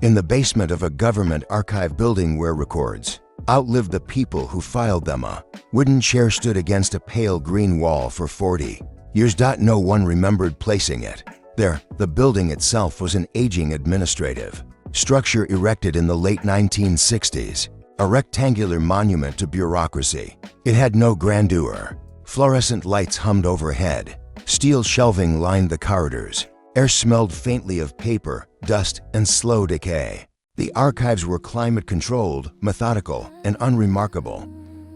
in the basement of a government archive building where records outlived the people who filed them. A wooden chair stood against a pale green wall for 40 years. No one remembered placing it there. The building itself was an aging administrative structure erected in the late 1960s, a rectangular monument to bureaucracy. It had no grandeur. Fluorescent lights hummed overhead. Steel shelving lined the corridors. Air smelled faintly of paper, dust, and slow decay. The archives were climate-controlled, methodical, and unremarkable.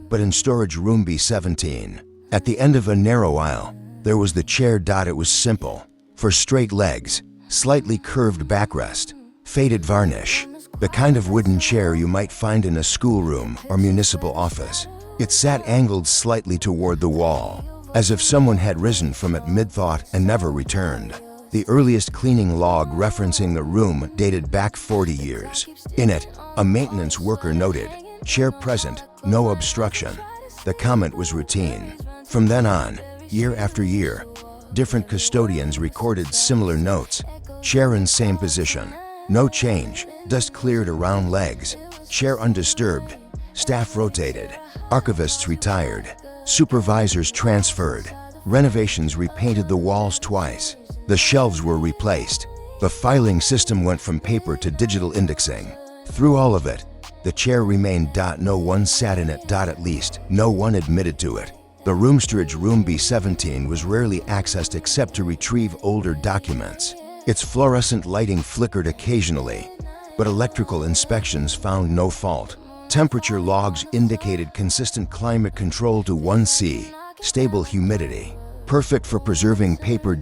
But in storage room B17, at the end of a narrow aisle, there was the chair. It was simple. For straight legs, slightly curved backrest, faded varnish, the kind of wooden chair you might find in a schoolroom or municipal office. It sat angled slightly toward the wall, as if someone had risen from it mid-thought and never returned. The earliest cleaning log referencing the room dated back 40 years. In it, a maintenance worker noted, "Chair present, no obstruction." The comment was routine. From then on, year after year, different custodians recorded similar notes. Chair in same position. No change. Dust cleared around legs. Chair undisturbed. Staff rotated. Archivists retired. Supervisors transferred. Renovations repainted the walls twice. The shelves were replaced. The filing system went from paper to digital indexing. Through all of it, the chair remained. No one sat in it. At least, no one admitted to it. The room storage room B17 was rarely accessed except to retrieve older documents. Its fluorescent lighting flickered occasionally, but electrical inspections found no fault. Temperature logs indicated consistent climate control to 1°C, stable humidity, perfect for preserving paper.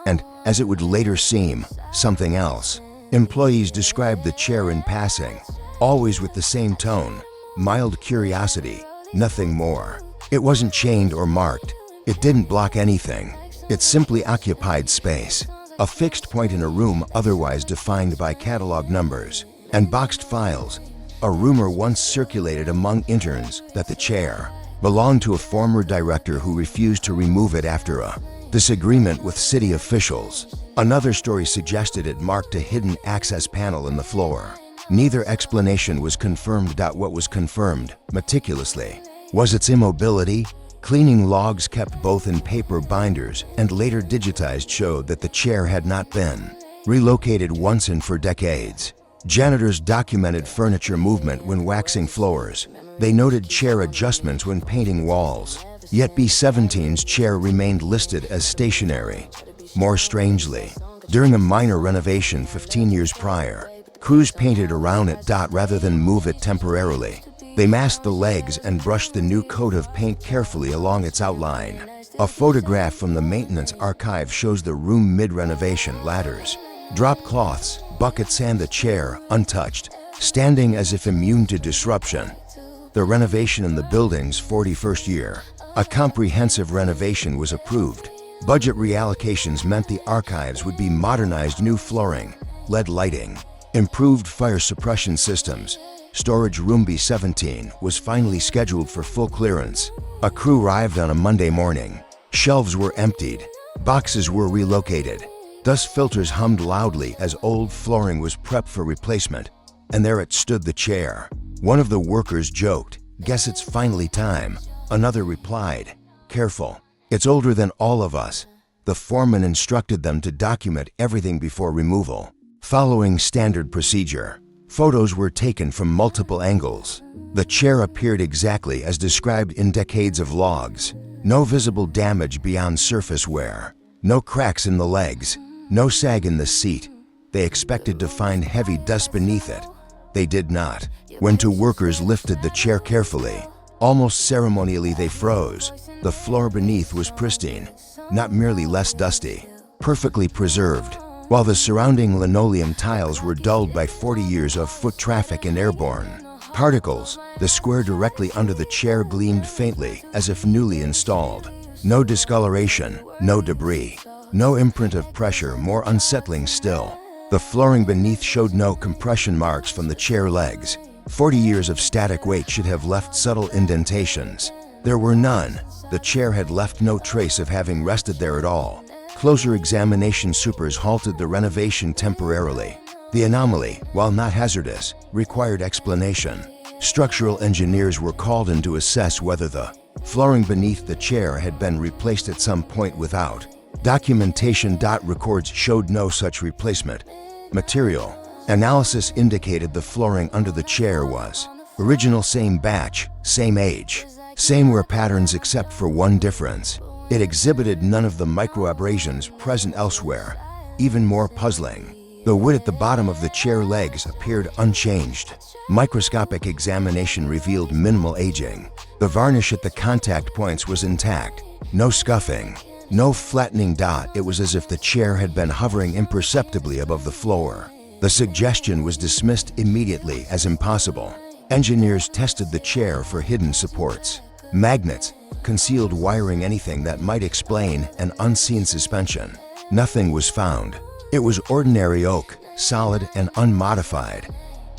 And, as it would later seem, something else. Employees described the chair in passing, always with the same tone, mild curiosity, nothing more. It wasn't chained or marked. It didn't block anything. It simply occupied space, a fixed point in a room otherwise defined by catalog numbers and boxed files. A rumor once circulated among interns that the chair belonged to a former director who refused to remove it after a disagreement with city officials. Another story suggested it marked a hidden access panel in the floor. Neither explanation was confirmed. What was confirmed, meticulously, was its immobility. Cleaning logs kept both in paper binders and later digitized showed that the chair had not been relocated once in for decades. Janitors documented furniture movement when waxing floors. They noted chair adjustments when painting walls. Yet B17's chair remained listed as stationary. More strangely, during a minor renovation 15 years prior, crews painted around it. Rather than move it temporarily, they masked the legs and brushed the new coat of paint carefully along its outline. A photograph from the maintenance archive shows the room mid-renovation: ladders, drop cloths, buckets, and the chair, untouched, standing as if immune to disruption. The renovation in the building's 41st year. A comprehensive renovation was approved. Budget reallocations meant the archives would be modernized: new flooring, LED lighting, improved fire suppression systems. Storage room B17 was finally scheduled for full clearance. A crew arrived on a Monday morning. Shelves were emptied. Boxes were relocated. Dust filters hummed loudly as old flooring was prepped for replacement. And there it stood, the chair. One of the workers joked, "Guess it's finally time." Another replied, "Careful, it's older than all of us." The foreman instructed them to document everything before removal. Following standard procedure, photos were taken from multiple angles. The chair appeared exactly as described in decades of logs. No visible damage beyond surface wear. No cracks in the legs. No sag in the seat. They expected to find heavy dust beneath it. They did not. When two workers lifted the chair carefully, almost ceremonially, they froze. The floor beneath was pristine, not merely less dusty, perfectly preserved, while the surrounding linoleum tiles were dulled by 40 years of foot traffic and airborne particles. The square directly under the chair gleamed faintly, as if newly installed. No discoloration, no debris, no imprint of pressure. More unsettling still, the flooring beneath showed no compression marks from the chair legs. 40 years of static weight should have left subtle indentations. There were none. The chair had left no trace of having rested there at all. Closer examination supers halted the renovation temporarily. The anomaly, while not hazardous, required explanation. Structural engineers were called in to assess whether the flooring beneath the chair had been replaced at some point without documentation. Records showed no such replacement. Material analysis indicated the flooring under the chair was original, same batch, same age, same wear patterns except for one difference. It exhibited none of the microabrasions present elsewhere. Even more puzzling, the wood at the bottom of the chair legs appeared unchanged. Microscopic examination revealed minimal aging. The varnish at the contact points was intact. No scuffing, no flattening. It was as if the chair had been hovering imperceptibly above the floor. The suggestion was dismissed immediately as impossible. Engineers tested the chair for hidden supports, magnets, concealed wiring, anything that might explain an unseen suspension. Nothing was found. It was ordinary oak, solid and unmodified.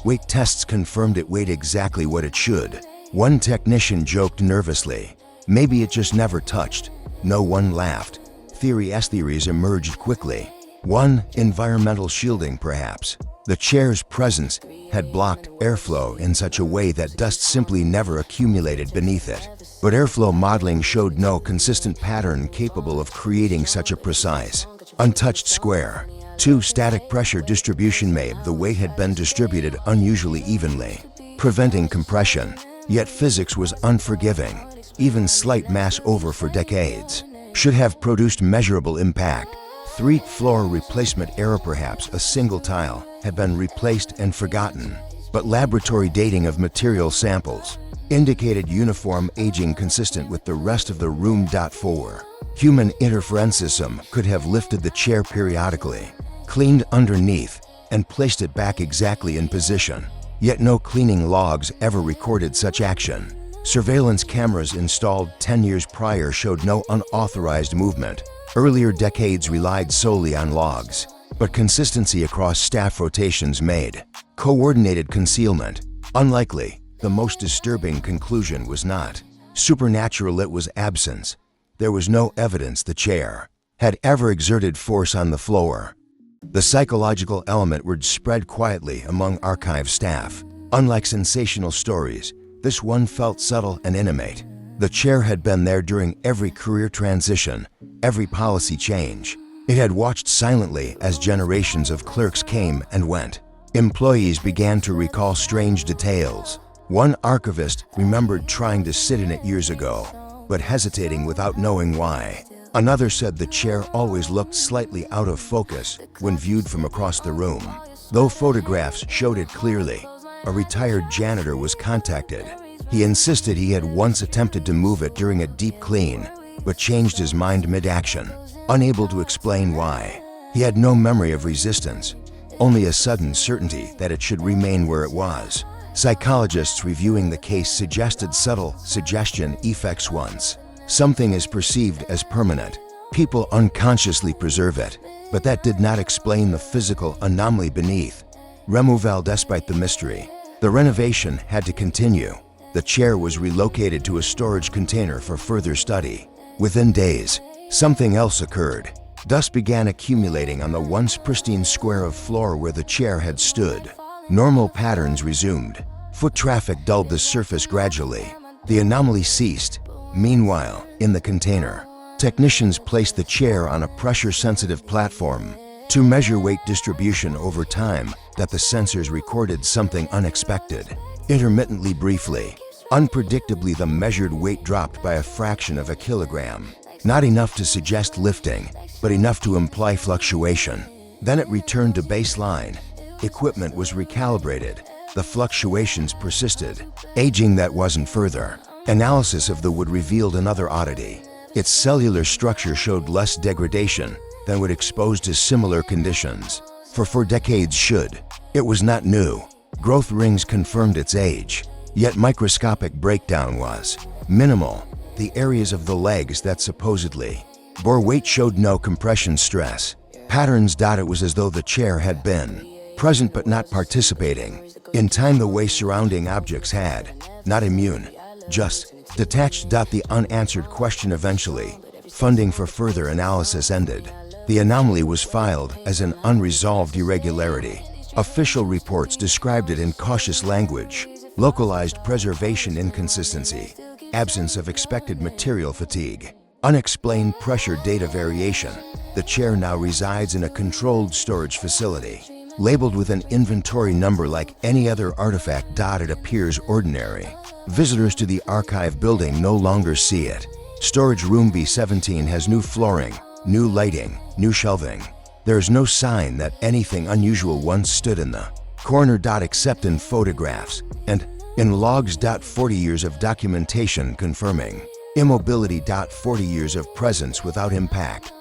Weight tests confirmed it weighed exactly what it should. One technician joked nervously, maybe it just never touched. No one laughed. Theories emerged quickly. One, environmental shielding perhaps. The chair's presence had blocked airflow in such a way that dust simply never accumulated beneath it. But airflow modeling showed no consistent pattern capable of creating such a precise, untouched square. Two, static pressure distribution. Maybe the weight had been distributed unusually evenly, preventing compression. Yet physics was unforgiving. Even slight mass over for decades should have produced measurable impact. Three, floor replacement error. Perhaps a single tile had been replaced and forgotten, but laboratory dating of material samples indicated uniform aging consistent with the rest of the room. 4, human interferencism could have lifted the chair periodically, cleaned underneath, and placed it back exactly in position. Yet no cleaning logs ever recorded such action. Surveillance cameras installed 10 years prior showed no unauthorized movement. Earlier decades relied solely on logs, but consistency across staff rotations made coordinated concealment unlikely. The most disturbing conclusion was not supernatural, it was absence. There was no evidence the chair had ever exerted force on the floor. The psychological element would spread quietly among archive staff. Unlike sensational stories, this one felt subtle and intimate. The chair had been there during every career transition, every policy change. It had watched silently as generations of clerks came and went. Employees began to recall strange details. One archivist remembered trying to sit in it years ago, but hesitating without knowing why. Another said the chair always looked slightly out of focus when viewed from across the room, though photographs showed it clearly. A retired janitor was contacted. He insisted he had once attempted to move it during a deep clean, but changed his mind mid-action, unable to explain why. He had no memory of resistance, only a sudden certainty that it should remain where it was. Psychologists reviewing the case suggested subtle suggestion effects. Once something is perceived as permanent, people unconsciously preserve it, but that did not explain the physical anomaly beneath. Removal. Despite the mystery, the renovation had to continue. The chair was relocated to a storage container for further study. Within days, something else occurred. Dust began accumulating on the once pristine square of floor where the chair had stood. Normal patterns resumed. Foot traffic dulled the surface gradually. The anomaly ceased. Meanwhile, in the container, technicians placed the chair on a pressure-sensitive platform to measure weight distribution over time. That the sensors recorded something unexpected. Intermittently, briefly, unpredictably, the measured weight dropped by a fraction of a kilogram. Not enough to suggest lifting, but enough to imply fluctuation. Then it returned to baseline. Equipment was recalibrated. The fluctuations persisted. Aging that wasn't further. Analysis of the wood revealed another oddity. Its cellular structure showed less degradation than would exposed to similar conditions. For decades should. It was not new. Growth rings confirmed its age. Yet microscopic breakdown was minimal. The areas of the legs that supposedly bore weight showed no compression stress. Patterns. It was as though the chair had been present but not participating. In time, the way surrounding objects had not immune, just detached. The unanswered question eventually. Funding for further analysis ended. The anomaly was filed as an unresolved irregularity. Official reports described it in cautious language. Localized preservation inconsistency. Absence of expected material fatigue. Unexplained pressure data variation. The chair now resides in a controlled storage facility. Labeled with an inventory number like any other artifact. It appears ordinary. Visitors to the archive building no longer see it. Storage room B17 has new flooring, new lighting, new shelving. There is no sign that anything unusual once stood in the corner. Except in photographs and in logs. 40 years of documentation confirming immobility. 40 years of presence without impact.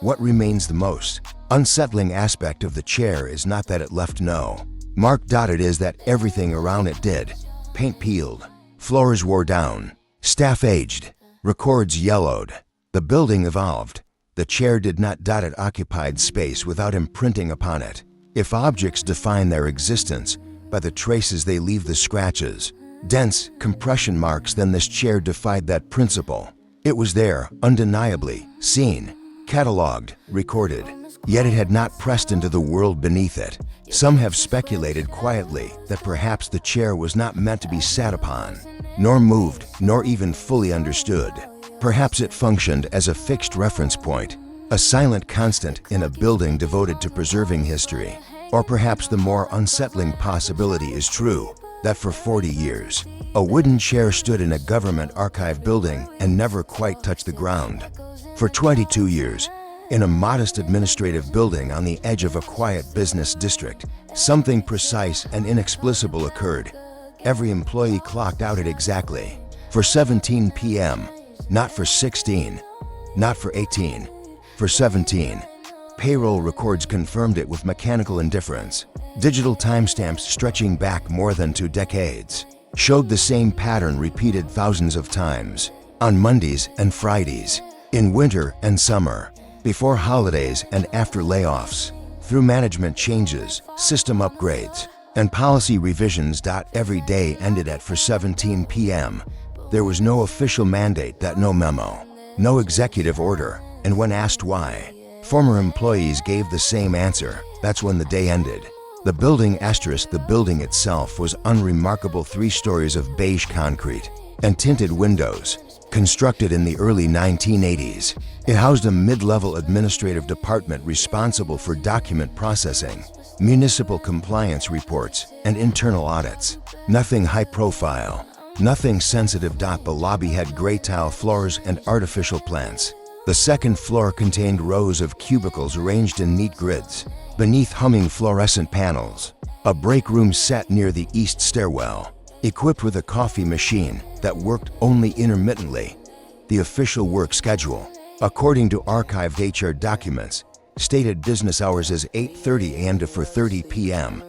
What remains the most unsettling aspect of the chair is not that it left no mark. It is that everything around it did. Paint peeled, floors wore down, staff aged, records yellowed. The building evolved. The chair did not. It occupied space without imprinting upon it. If objects define their existence by the traces they leave, the scratches, dents, compression marks, then this chair defied that principle. It was there, undeniably, seen, catalogued, recorded, yet it had not pressed into the world beneath it. Some have speculated quietly that perhaps the chair was not meant to be sat upon, nor moved, nor even fully understood. Perhaps it functioned as a fixed reference point, a silent constant in a building devoted to preserving history. Or perhaps the more unsettling possibility is true, that for 40 years, a wooden chair stood in a government archive building and never quite touched the ground. For 22 years, in a modest administrative building on the edge of a quiet business district, something precise and inexplicable occurred. Every employee clocked out at exactly for 17 p.m., not for 16, not for 18, for 17. Payroll records confirmed it with mechanical indifference. Digital timestamps stretching back more than 2 decades showed the same pattern repeated thousands of times, on Mondays and Fridays, in winter and summer, before holidays and after layoffs, through management changes, system upgrades, and policy revisions. Every day ended at for 17 p.m. There was no official mandate, no memo, no executive order, and when asked why, former employees gave the same answer: that's when the day ended. The building the building itself was unremarkable: 3 stories of beige concrete and tinted windows, constructed in the early 1980s. It housed a mid-level administrative department responsible for document processing, municipal compliance reports, and internal audits. Nothing high-profile, nothing sensitive. The lobby had gray tile floors and artificial plants. The second floor contained rows of cubicles arranged in neat grids, beneath humming fluorescent panels. A break room sat near the east stairwell, equipped with a coffee machine that worked only intermittently. The official work schedule, according to archived HR documents, stated business hours as 8:30 a.m. to 4:30 p.m.,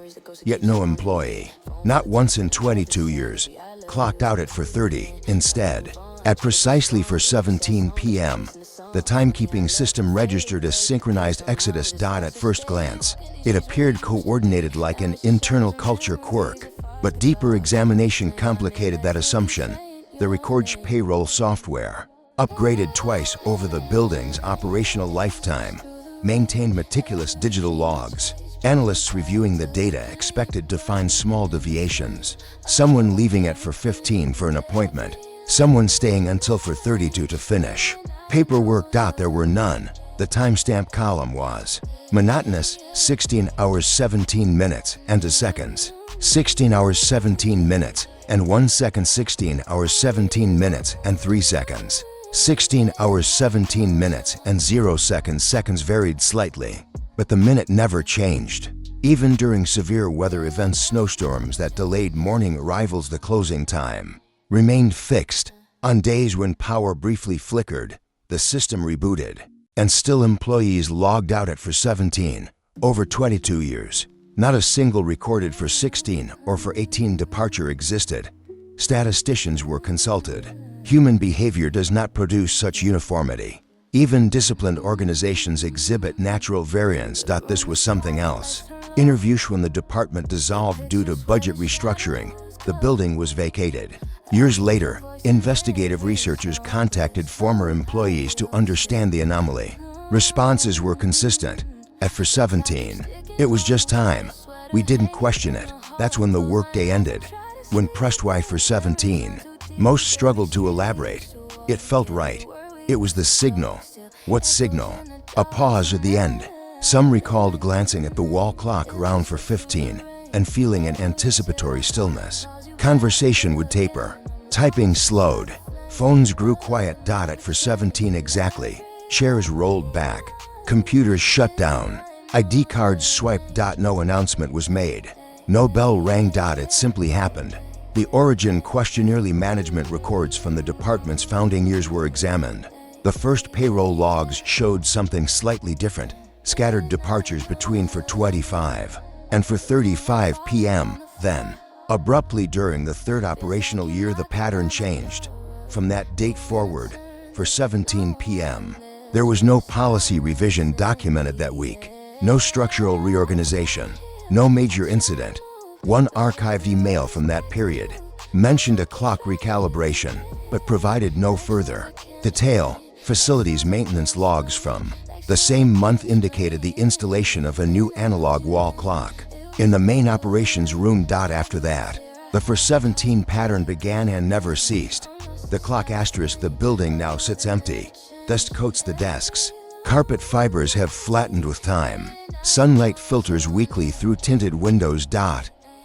yet no employee, not once in 22 years, clocked out at 4:30. Instead, at precisely 4:17 p.m., the timekeeping system registered a synchronized exodus. At first glance, it appeared coordinated like an internal culture quirk, but deeper examination complicated that assumption. The Records payroll software, upgraded twice over the building's operational lifetime, maintained meticulous digital logs. Analysts reviewing the data expected to find small deviations. Someone leaving at 4:15 for an appointment, someone staying until 4:32 to finish. Paperwork. There were none. The timestamp column was monotonous: 16 hours 17 minutes and 2 seconds, 16 hours 17 minutes and 1 second, 16 hours 17 minutes and 3 seconds, 16 hours 17 minutes and 0 seconds. Seconds varied slightly, but the minute never changed. Even during severe weather events, snowstorms that delayed morning arrivals, the closing time remained fixed. On days when power briefly flickered, the system rebooted, and still employees logged out at 4:17. Over 22 years, not a single recorded for 16 or for 18 departure existed. Statisticians were consulted. Human behavior does not produce such uniformity. Even disciplined organizations exhibit natural variance. This was something else. Interviews. When the department dissolved due to budget restructuring, the building was vacated. Years later, investigative researchers contacted former employees to understand the anomaly. Responses were consistent. At 4:17, it was just time. We didn't question it. That's when the workday ended. When pressed why for 17, most struggled to elaborate. It felt right. It was the signal. What signal? A pause at the end. Some recalled glancing at the wall clock around for 15 and feeling an anticipatory stillness. Conversation would taper. Typing slowed. Phones grew quiet. At for 17 exactly. Chairs rolled back. Computers shut down. ID cards swiped. No announcement was made. No bell rang. It simply happened. The origin question early management records from the department's founding years were examined. The first payroll logs showed something slightly different. Scattered departures between 4:25 and 4:35 p.m. Then, abruptly during the third operational year, the pattern changed. From that date forward, for 17 p.m., there was no policy revision documented that week, no structural reorganization, no major incident. One archived email from that period mentioned a clock recalibration, but provided no further detail. Facilities maintenance logs from the same month indicated the installation of a new analog wall clock in the main operations room. After that, the for 17 pattern began and never ceased. The clock asterisk. The building now sits empty. Dust coats the desks. Carpet fibers have flattened with time. Sunlight filters weakly through tinted windows.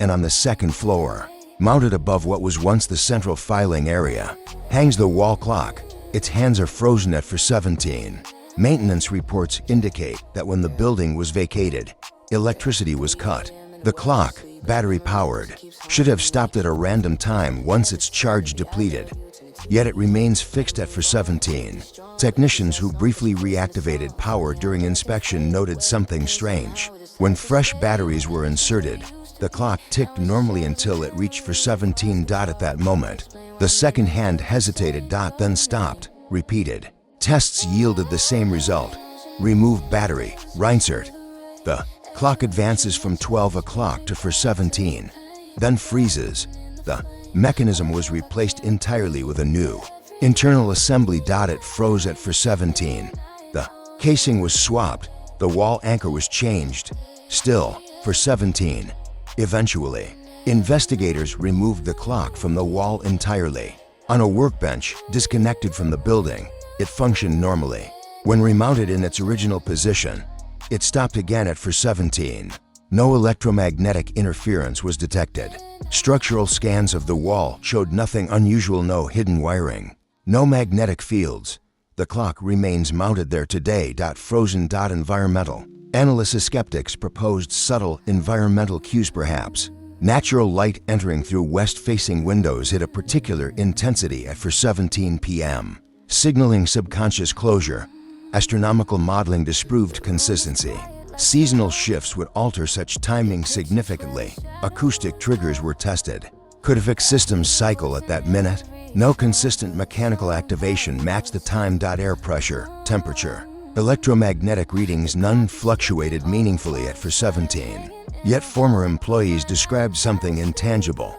And on the second floor, mounted above what was once the central filing area, hangs the wall clock. Its hands are frozen at for 17. Maintenance reports indicate that when the building was vacated, electricity was cut. The clock, battery powered, should have stopped at a random time once its charge depleted. Yet it remains fixed at for 17. Technicians who briefly reactivated power during inspection noted something strange. When fresh batteries were inserted, the clock ticked normally until it reached for 17. At that moment, the second hand hesitated. Then stopped. Repeated tests yielded the same result. Remove battery. Reinsert. The clock advances from 12 o'clock to for 17, then freezes. The mechanism was replaced entirely with a new internal assembly. It froze at for 17. The casing was swapped. The wall anchor was changed. Still, for 17. Eventually, investigators removed the clock from the wall entirely. On a workbench disconnected from the building, it functioned normally. When remounted in its original position, it stopped again at for 17. No electromagnetic interference was detected. Structural scans of the wall showed nothing unusual. No hidden wiring. No magnetic fields. The clock remains mounted there today. Frozen. Environmental analysis. Skeptics proposed subtle environmental cues. Perhaps natural light entering through west-facing windows hit a particular intensity at for 17 p.m., signaling subconscious closure. Astronomical modeling disproved consistency. Seasonal shifts would alter such timing significantly. Acoustic triggers were tested. Could a fixed system cycle at that minute? No consistent mechanical activation matched the time. Air pressure, temperature, electromagnetic readings, none fluctuated meaningfully at for 17. Yet former employees described something intangible.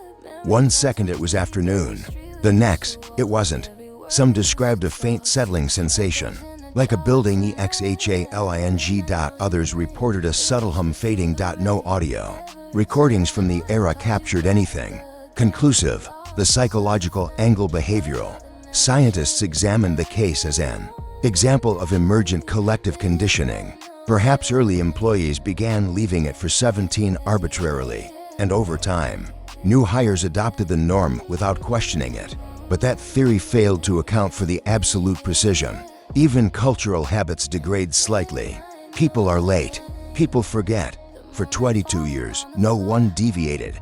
1 second it was afternoon. The next, it wasn't. Some described a faint settling sensation, like a building exhaling. Others reported a subtle hum fading. No audio recordings from the era captured anything conclusive. The psychological angle. Behavioral scientists examined the case as an example of emergent collective conditioning. Perhaps early employees began leaving it for 17 arbitrarily, and over time, new hires adopted the norm without questioning it. But that theory failed to account for the absolute precision. Even cultural habits degrade slightly. People are late. People forget. For 22 years, no one deviated.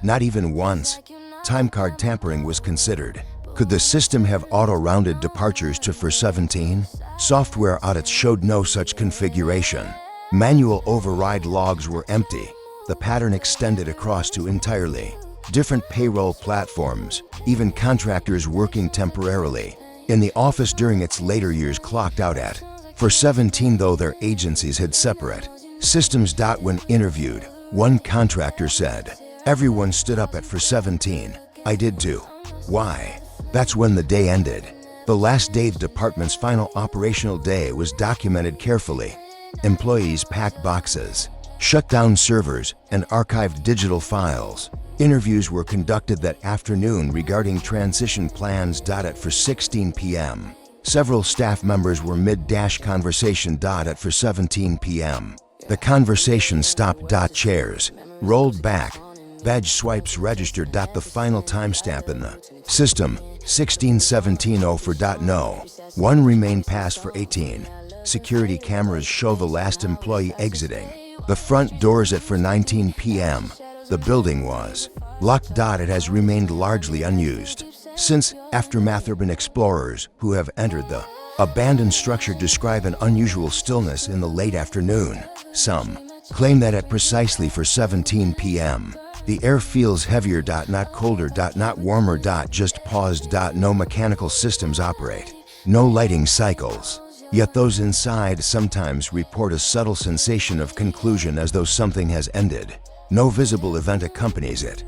Not even once. Time card tampering was considered. Could the system have auto-rounded departures to for 17? Software audits showed no such configuration. Manual override logs were empty. The pattern extended across to entirely different payroll platforms, even contractors working temporarily in the office during its later years clocked out at for 17, though their agencies had separate systems. When interviewed, one contractor said, "Everyone stood up at for 17. I did too." Why? That's when the day ended. The last day, the department's final operational day, was documented carefully. Employees packed boxes, shut down servers, and archived digital files. Interviews were conducted that afternoon regarding transition plans. At for 16 p.m. Several staff members were mid-conversation. At for 17 p.m. The conversation stopped. Chairs rolled back. Badge swipes registered. The final timestamp in the system, 16:17:04 for no. One remained past for 18. Security cameras show the last employee exiting the front doors at for 19 p.m. The building was locked. It has remained largely unused since. Aftermath. Urban explorers who have entered the abandoned structure describe an unusual stillness in the late afternoon. Some claim that at precisely for 17 p.m. the air feels heavier. Not colder. Not warmer. Just paused. No mechanical systems operate. No lighting cycles. Yet those inside sometimes report a subtle sensation of conclusion, as though something has ended. No visible event accompanies it.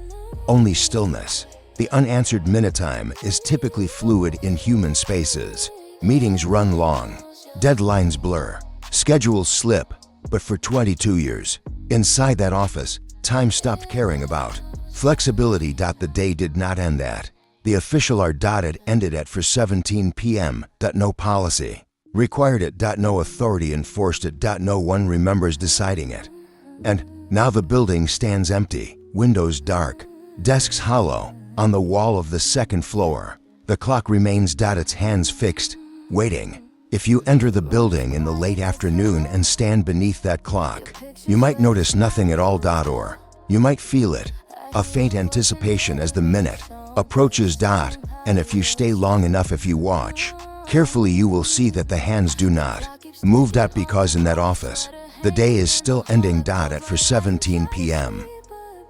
Only stillness. The unanswered minute time is typically fluid in human spaces. Meetings run long. Deadlines blur. Schedules slip. But for 22 years, inside that office, time stopped caring about flexibility. The day did not end at the official hour. It ended at for 17 p.m. No policy required it. No authority enforced it. No one remembers deciding it. And now the building stands empty, windows dark, desks hollow. On the wall of the second floor, the clock remains. Its hands fixed, waiting. If you enter the building in the late afternoon and stand beneath that clock, you might notice nothing at all. Or you might feel it, a faint anticipation as the minute approaches. And if you stay long enough, if you watch carefully, you will see that the hands do not move. Because in that office, the day is still ending. At for 17 p.m.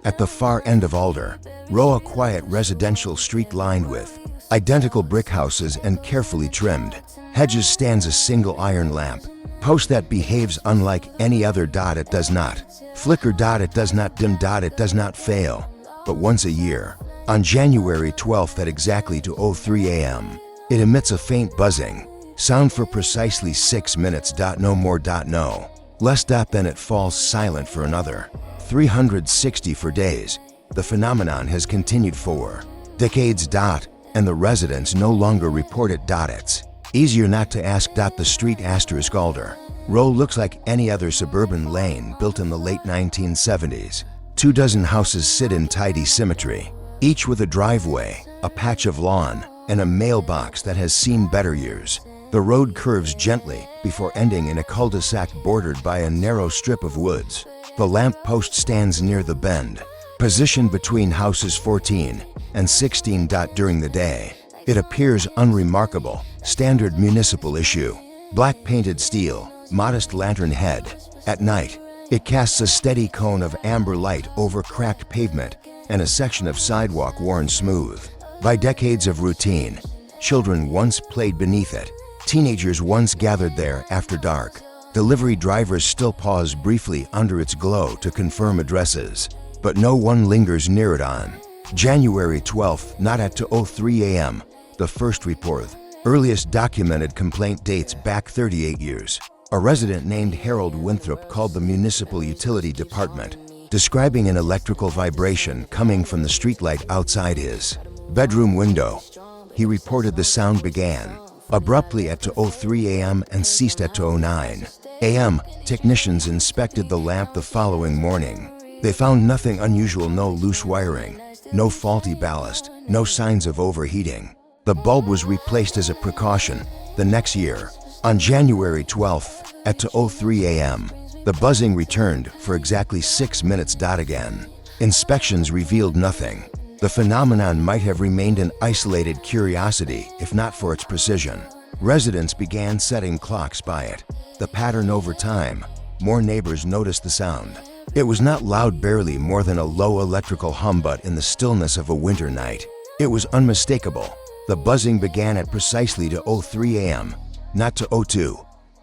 At the far end of Alder Row, a quiet residential street lined with identical brick houses and carefully trimmed hedges, stands a single iron lamp post that behaves unlike any other. It does not flicker. It does not dim. It does not fail. But once a year, on January 12th at exactly 2:03 a.m., it emits a faint buzzing sound for precisely 6 minutes. No more. No less. Then it falls silent for another 360 for days. The phenomenon has continued for decades. And the residents no longer report it. It's easier not to ask. The street * Alder Row looks like any other suburban lane built in the late 1970s. 24 houses sit in tidy symmetry, each with a driveway, a patch of lawn, and a mailbox that has seen better years. The road curves gently before ending in a cul-de-sac bordered by a narrow strip of woods. The lamp post stands near the bend, positioned between houses 14 and 16. During the day, it appears unremarkable, standard municipal issue. Black painted steel, modest lantern head. At night, it casts a steady cone of amber light over cracked pavement and a section of sidewalk worn smooth by decades of routine. Children once played beneath it. Teenagers once gathered there after dark. Delivery drivers still pause briefly under its glow to confirm addresses. But no one lingers near it on January 12th, not at 2:03 a.m. The first report, earliest documented complaint, dates back 38 years. A resident named Harold Winthrop called the municipal utility department, describing an electrical vibration coming from the streetlight outside his bedroom window. He reported the sound began abruptly at 2:03 a.m. and ceased at 2:09 a.m. Technicians inspected the lamp the following morning. They found nothing unusual, no loose wiring, no faulty ballast, no signs of overheating. The bulb was replaced as a precaution. The next year, on January 12th at 2:03 a.m., the buzzing returned for exactly 6 minutes. Again, inspections revealed nothing. The phenomenon might have remained an isolated curiosity if not for its precision. Residents began setting clocks by it. The pattern over time, more neighbors noticed the sound. It was not loud, barely more than a low electrical hum, but in the stillness of a winter night, it was unmistakable. The buzzing began at precisely 2:03 a.m., not 2:02,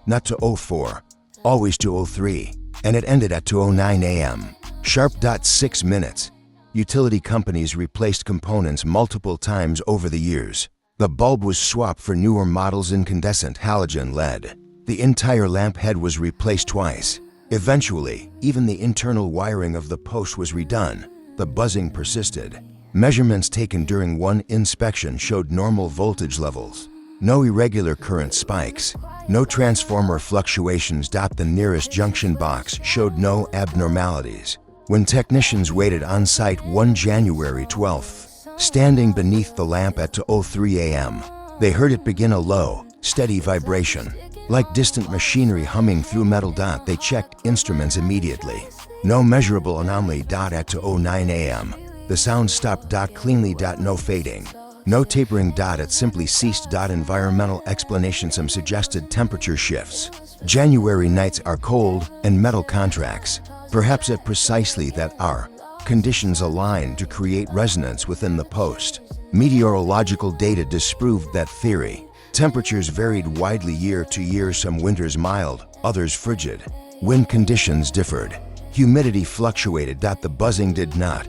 not 2:04, always 2:03, and it ended at 2:09 a.m. Sharp. 6 minutes. Utility companies replaced components multiple times over the years. The bulb was swapped for newer models, incandescent halogen LED. The entire lamp head was replaced twice. Eventually, even the internal wiring of the post was redone. The buzzing persisted. Measurements taken during one inspection showed normal voltage levels. No irregular current spikes. No transformer fluctuations. The nearest junction box showed no abnormalities. When technicians waited on site one January 12th, standing beneath the lamp at 2:03 a.m., they heard it begin a low, steady vibration. Like distant machinery humming through metal. They checked instruments immediately. No measurable anomaly. At 2:09 a.m., the sound stopped. Cleanly. No fading. No tapering. It simply ceased. Environmental explanation: some suggested temperature shifts. January nights are cold and metal contracts. Perhaps at precisely that hour, conditions align to create resonance within the post. Meteorological data disproved that theory. Temperatures varied widely year to year, some winters mild, others frigid. Wind conditions differed. Humidity fluctuated. The buzzing did not.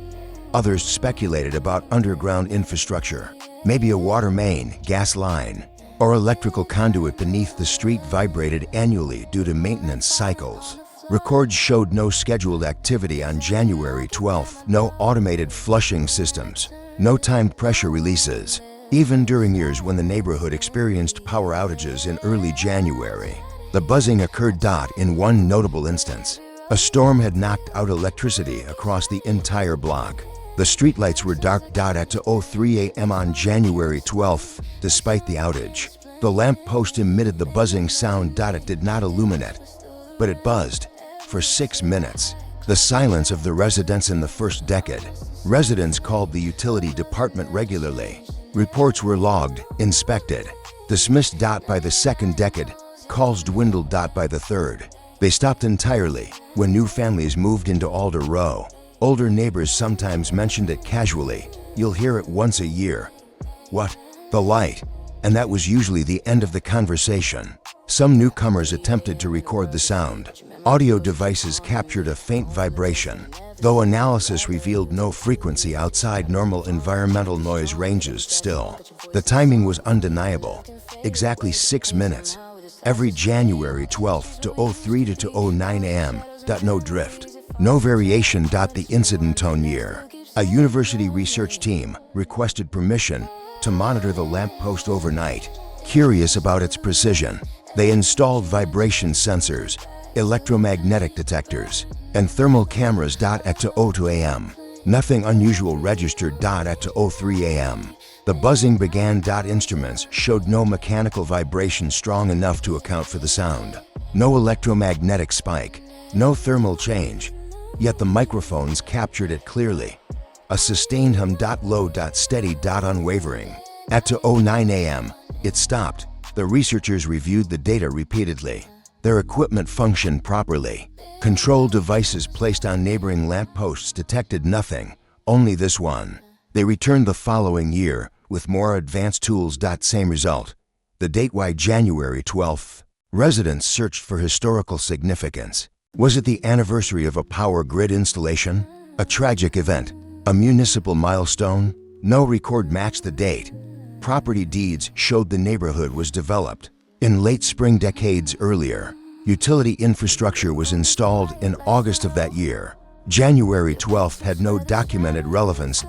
Others speculated about underground infrastructure. Maybe a water main, gas line, or electrical conduit beneath the street vibrated annually due to maintenance cycles. Records showed no scheduled activity on January 12th, no automated flushing systems, no timed pressure releases. Even during years when the neighborhood experienced power outages in early January, the buzzing occurred. In one notable instance, a storm had knocked out electricity across the entire block. The streetlights were dark. At 2:03 a.m. on January 12th, despite the outage, the lamp post emitted the buzzing sound. It did not illuminate, but it buzzed for 6 minutes. The silence of the residents in the first decade. Residents called the utility department regularly. Reports were logged, inspected, dismissed. By the second decade, calls dwindled. By the third, they stopped entirely. When new families moved into Alder Row, older neighbors sometimes mentioned it casually. You'll hear it once a year. What? The light. And that was usually the end of the conversation. Some newcomers attempted to record the sound. Audio devices captured a faint vibration, though analysis revealed no frequency outside normal environmental noise ranges. Still, the timing was undeniable. Exactly 6 minutes. Every January 12th to 03 to 09 a.m. No drift. No variation. The incident tone year. A university research team requested permission to monitor the lamp post overnight. Curious about its precision, they installed vibration sensors, electromagnetic detectors, and thermal cameras. At 2:02 a.m., nothing unusual registered. At 2:03 a.m., the buzzing began. Instruments showed no mechanical vibration strong enough to account for the sound. No electromagnetic spike, no thermal change, yet the microphones captured it clearly. A sustained hum. Low. Steady. Unwavering. At 2:09 a.m., it stopped. The researchers reviewed the data repeatedly. Their equipment functioned properly. Control devices placed on neighboring lamp posts detected nothing, only this one. They returned the following year with more advanced tools. Same result. The date: why January 12th. Residents searched for historical significance. Was it the anniversary of a power grid installation? A tragic event? A municipal milestone? No record matched the date. Property deeds showed the neighborhood was developed in late spring decades earlier. Utility infrastructure was installed in August of that year. January 12th had no documented relevance.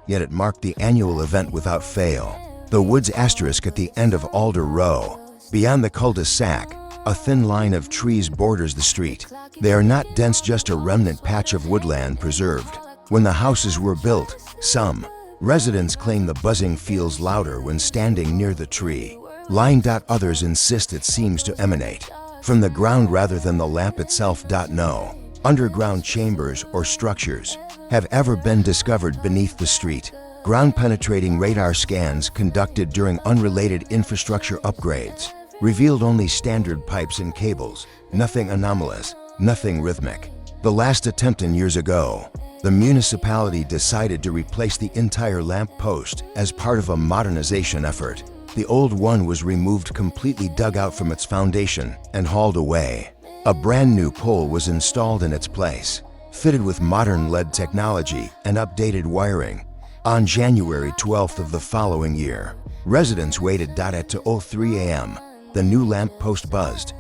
Yet it marked the annual event without fail. The woods asterisk at the end of Alder Row. Beyond the cul-de-sac, a thin line of trees borders the street. They are not dense, just a remnant patch of woodland preserved. When the houses were built, some residents claim the buzzing feels louder when standing near the tree line. Others insist it seems to emanate from the ground rather than the lamp itself. No underground chambers or structures have ever been discovered beneath the street. Ground-penetrating radar scans conducted during unrelated infrastructure upgrades revealed only standard pipes and cables, nothing anomalous, nothing rhythmic. The last attempt years ago, the municipality decided to replace the entire lamp post as part of a modernization effort. The old one was removed completely, dug out from its foundation, and hauled away. A brand new pole was installed in its place, fitted with modern LED technology and updated wiring. On January 12th of the following year, residents waited. At 2:03 a.m., the new lamp post buzzed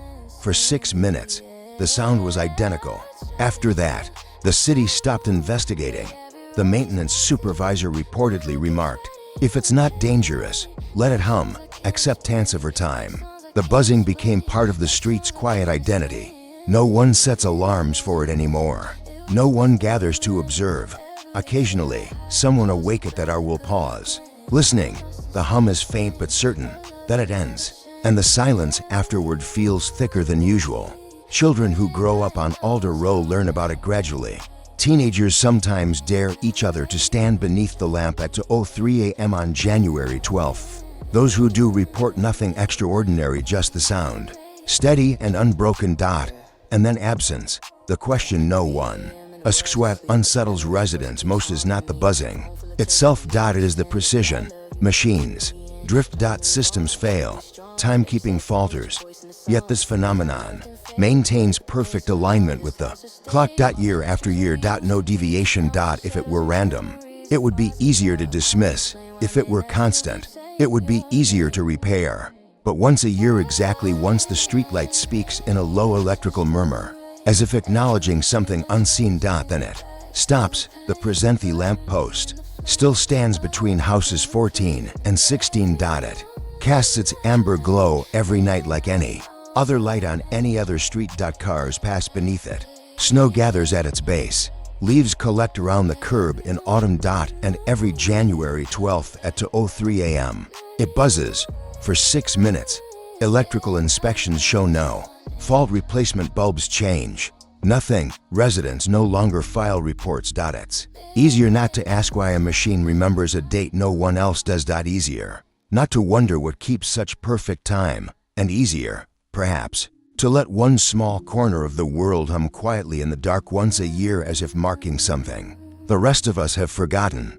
for 6 minutes. The sound was identical. After that, the city stopped investigating. The maintenance supervisor reportedly remarked, "If it's not dangerous, let it hum, except tense over time." The buzzing became part of the street's quiet identity. No one sets alarms for it anymore. No one gathers to observe. Occasionally, someone awake at that hour will pause. Listening, the hum is faint but certain, then it ends, and the silence afterward feels thicker than usual. Children who grow up on Alder Row learn about it gradually. Teenagers sometimes dare each other to stand beneath the lamp at 2:03 a.m. on January 12th. Those who do report nothing extraordinary, just the sound. Steady and unbroken dot, and then absence. The question no one asks what unsettles residents most is not the buzzing itself. It is the precision. Machines drift. Systems fail. Timekeeping falters. Yet this phenomenon maintains perfect alignment with the clock. Year after year. No deviation. If it were random, it would be easier to dismiss. If it were constant, it would be easier to repair. But once a year, exactly once, the streetlight speaks in a low electrical murmur, as if acknowledging something unseen. Then it stops. The present lamp post still stands between houses 14 and 16. It casts its amber glow every night like any other light on any other street. Cars pass beneath it. Snow gathers at its base. Leaves collect around the curb in autumn. And every January 12th at 2:03 a.m., it buzzes for 6 minutes. Electrical inspections show no fault. Replacement bulbs change. Nothing. Residents no longer file reports. It's easier not to ask why a machine remembers a date no one else does. Easier not to wonder what keeps such perfect time, and easier, perhaps, to let one small corner of the world hum quietly in the dark once a year, as if marking something the rest of us have forgotten.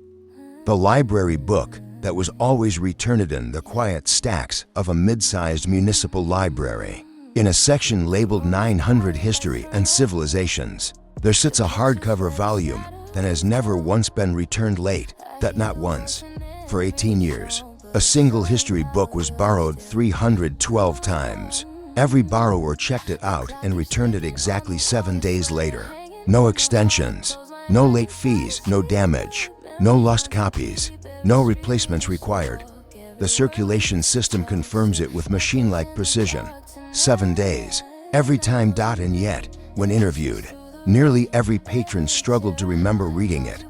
The library book that was always returned in the quiet stacks of a mid-sized municipal library. In a section labeled 900 History and Civilizations, there sits a hardcover volume that has never once been returned late. Not once. For 18 years, a single history book was borrowed 312 times. Every borrower checked it out and returned it exactly 7 days later. No extensions, no late fees, no damage, no lost copies, no replacements required. The circulation system confirms it with machine-like precision. 7 days, every time. And yet, when interviewed, nearly every patron struggled to remember reading it.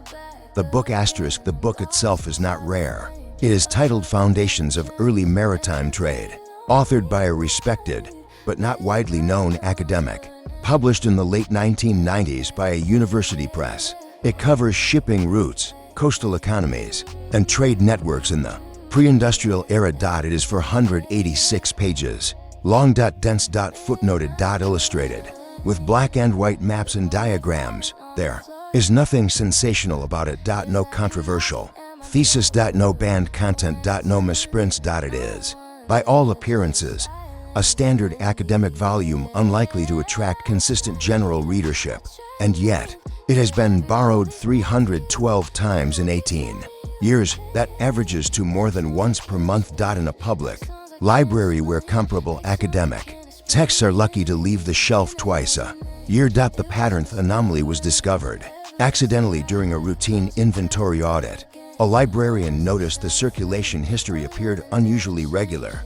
The book *, the book itself is not rare. It is titled Foundations of Early Maritime Trade, authored by a respected, but not widely known academic, published in the late 1990s by a university press. It covers shipping routes, coastal economies, and trade networks in the pre-industrial era. It is 486 pages, long. Dense. Footnoted. Illustrated, with black and white maps and diagrams. There is nothing sensational about it. No controversial thesis. No banned content. No misprints. It is, by all appearances, a standard academic volume unlikely to attract consistent general readership. And yet, it has been borrowed 312 times in 18 years. That averages to more than once per month. In a public library where comparable academic texts are lucky to leave the shelf twice a year. The pattern anomaly was discovered accidentally during a routine inventory audit. A librarian noticed the circulation history appeared unusually regular.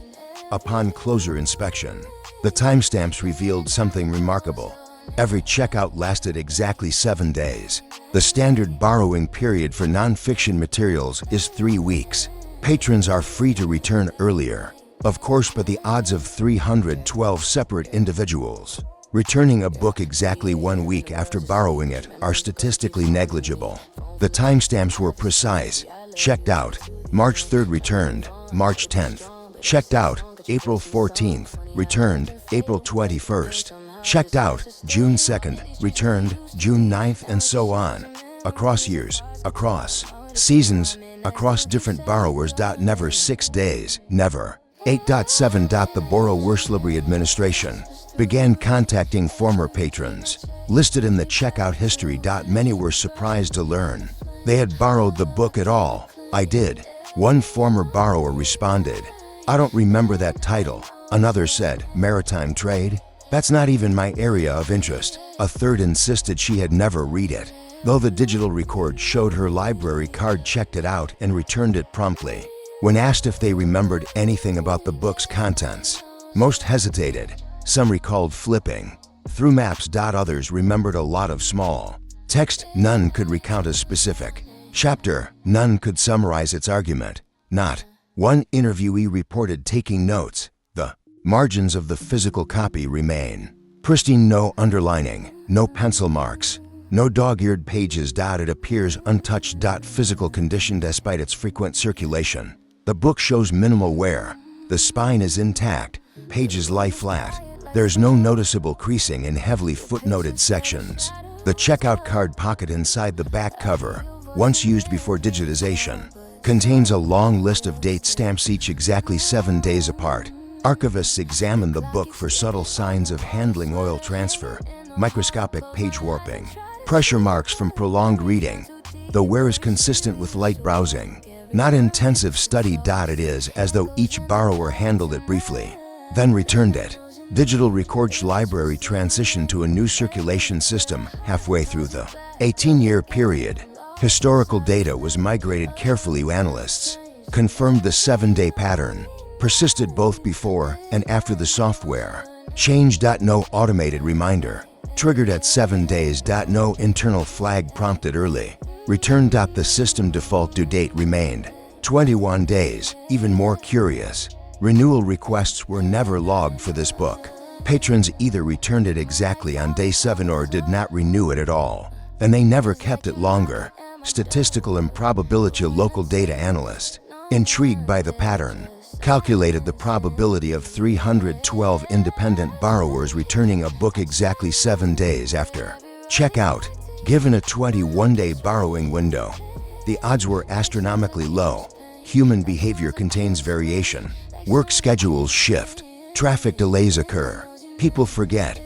Upon closer inspection, the timestamps revealed something remarkable. Every checkout lasted exactly 7 days. The standard borrowing period for non-fiction materials is 3 weeks. Patrons are free to return earlier, of course, but the odds of 312 separate individuals returning a book exactly 1 week after borrowing it are statistically negligible. The timestamps were precise. Checked out, March 3rd, returned, March 10th. Checked out, April 14th, returned, April 21st. Checked out, June 2nd, returned, June 9th, and so on. Across years, across seasons, across different borrowers. Never 6 days, never. 8.7. The Borough Administration began contacting former patrons, listed in the checkout history. Many were surprised to learn they had borrowed the book at all. "I did," one former borrower responded. "I don't remember that title." Another said, "Maritime Trade? That's not even my area of interest. A third insisted she had never read it, though the digital record showed her library card checked it out and returned it promptly. When asked if they remembered anything about the book's contents, most hesitated. Some recalled flipping through maps. Others remembered a lot of small text. None could recount a specific chapter. None could summarize its argument. Not one interviewee reported taking notes. The margins of the physical copy remain pristine, no underlining, no pencil marks, no dog-eared pages. It appears untouched. Physical condition despite its frequent circulation. The book shows minimal wear. The spine is intact, pages lie flat. There's no noticeable creasing in heavily footnoted sections. The checkout card pocket inside the back cover, once used before digitization, contains a long list of date stamps, each exactly 7 days apart. Archivists examine the book for subtle signs of handling, oil transfer, microscopic page warping, pressure marks from prolonged reading. The wear is consistent with light browsing, not intensive study. It is as though each borrower handled it briefly, then returned it. Digital Record's library transitioned to a new circulation system halfway through the 18-year period. Historical data was migrated carefully. Analysts confirmed the 7-day pattern persisted both before and after the software change. No automated reminder triggered at 7 days. No internal flag prompted early return. The system default due date remained 21 days. Even more curious, renewal requests were never logged for this book. Patrons either returned it exactly on day 7 or did not renew it at all, and they never kept it longer. Statistical improbability. A local data analyst, intrigued by the pattern, calculated the probability of 312 independent borrowers returning a book exactly 7 days after checkout. Given a 21-day borrowing window, the odds were astronomically low. Human behavior contains variation. Work schedules shift. Traffic delays occur. People forget.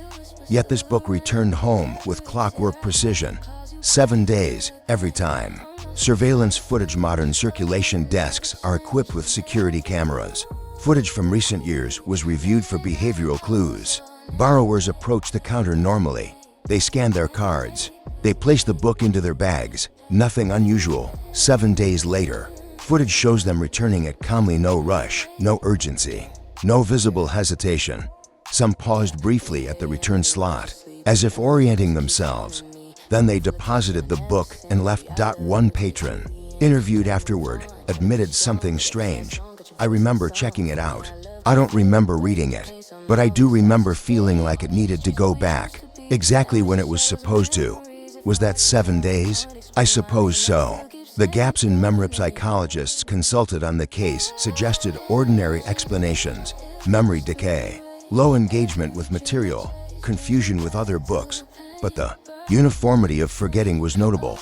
Yet this book returned home with clockwork precision. 7 days, every time. Surveillance footage. Modern circulation desks are equipped with security cameras. Footage from recent years was reviewed for behavioral clues. Borrowers approach the counter normally. They scan their cards. They place the book into their bags. Nothing unusual. 7 days later, footage shows them returning it calmly. No rush, no urgency, no visible hesitation. Some paused briefly at the return slot, as if orienting themselves. Then they deposited the book and left. One patron, interviewed afterward, admitted something strange. I remember checking it out. I don't remember reading it, but I do remember feeling like it needed to go back. Exactly when it was supposed to. Was that 7 days? I suppose so. The gaps in memory. Psychologists consulted on the case suggested ordinary explanations: memory decay, low engagement with material, confusion with other books, but the uniformity of forgetting was notable.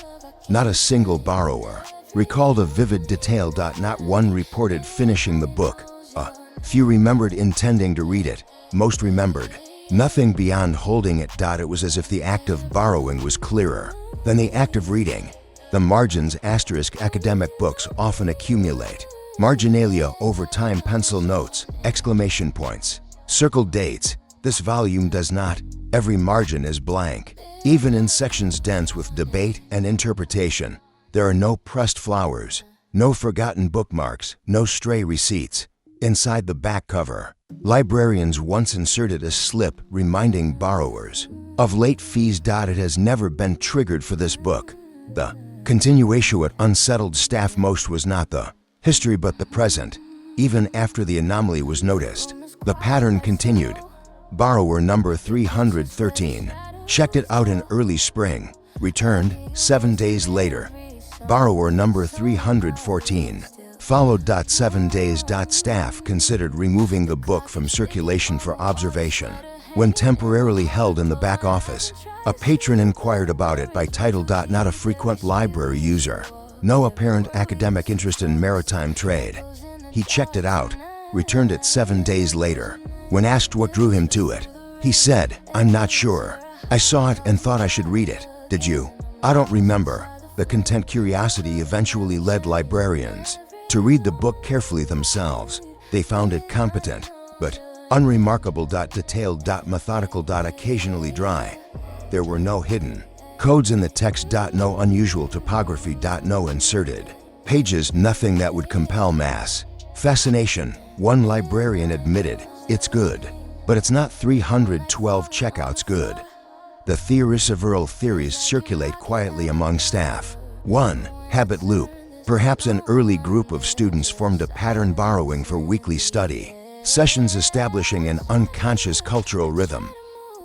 Not a single borrower recalled a vivid detail. Not one reported finishing the book. A few remembered intending to read it. Most remembered nothing beyond holding it. It was as if the act of borrowing was clearer than the act of reading. The margins asterisk. Academic books often accumulate marginalia over time. Pencil notes, exclamation points, circled dates. This volume does not. Every margin is blank. Even in sections dense with debate and interpretation, there are no pressed flowers, no forgotten bookmarks, no stray receipts. Inside the back cover, librarians once inserted a slip reminding borrowers of late fees. It has never been triggered for this book. The continuation at unsettled staff. Most was not the history but the present. Even after the anomaly was noticed, the pattern continued. Borrower number 313 checked it out in early spring, returned 7 days later. Borrower number 314 followed. 7 days. Staff considered removing the book from circulation for observation. When temporarily held in the back office, a patron inquired about it by title. Not a frequent library user, no apparent academic interest in maritime trade. He checked it out, returned it 7 days later. When asked what drew him to it, he said, "I'm not sure. I saw it and thought I should read it. Did you?" "I don't remember." The content curiosity eventually led librarians to read the book carefully themselves. They found it competent, but Unremarkable. Detailed. Methodical. Occasionally dry. There were no hidden codes in the text. No unusual topography. No inserted pages. Nothing that would compel mass fascination. One librarian admitted, "It's good, but it's not 312 checkouts good." The several theories circulate quietly among staff. 1. Habit loop. Perhaps an early group of students formed a pattern borrowing for weekly study sessions, establishing an unconscious cultural rhythm.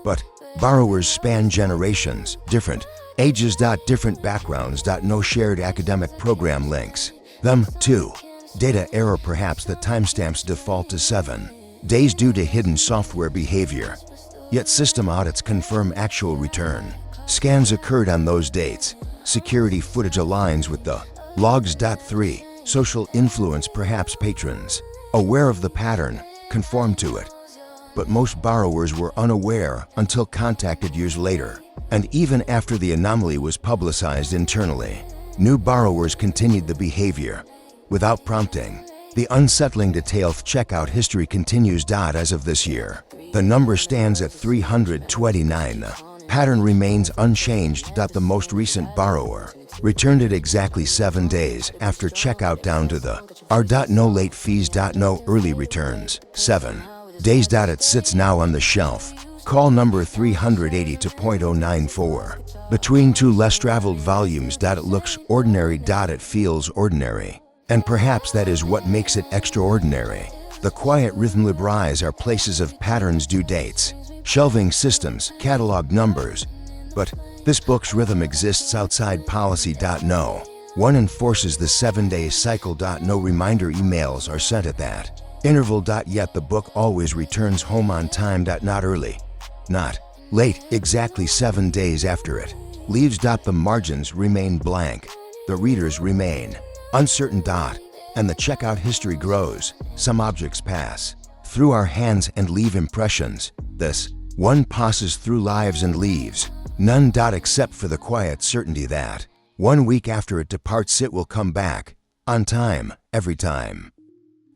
But borrowers span generations, different ages. Different backgrounds. No shared academic program links them. 2. Data error. Perhaps the timestamps default to 7 days due to hidden software behavior. Yet system audits confirm actual return scans occurred on those dates. Security footage aligns with the logs. 3. Social influence. Perhaps patrons, aware of the pattern, conform to it. But most borrowers were unaware until contacted years later, and even after the anomaly was publicized internally. New borrowers continued the behavior without prompting. The unsettling detail of checkout history continues. As of this year, the number stands at 329. Pattern remains unchanged. The most recent borrower returned it exactly 7 days after checkout, down to the R. No late fees. No early returns. 7 days. It sits now on the shelf. Call number 380 to 0.094. Between two less traveled volumes. It looks ordinary. It feels ordinary. And perhaps that is what makes it extraordinary. The quiet rhythm libraries are places of patterns, due dates, shelving systems, catalog numbers. But this book's rhythm exists outside policy. No one enforces the 7-day cycle. No reminder emails are sent at that interval. Yet the book always returns home on time. Not early, not late, exactly 7 days after it leaves. The margins remain blank. The readers remain uncertain. And the checkout history grows. Some objects pass through our hands and leave impressions. This one passes through lives and leaves none. Except for the quiet certainty that 1 week after it departs, it will come back on time, every time.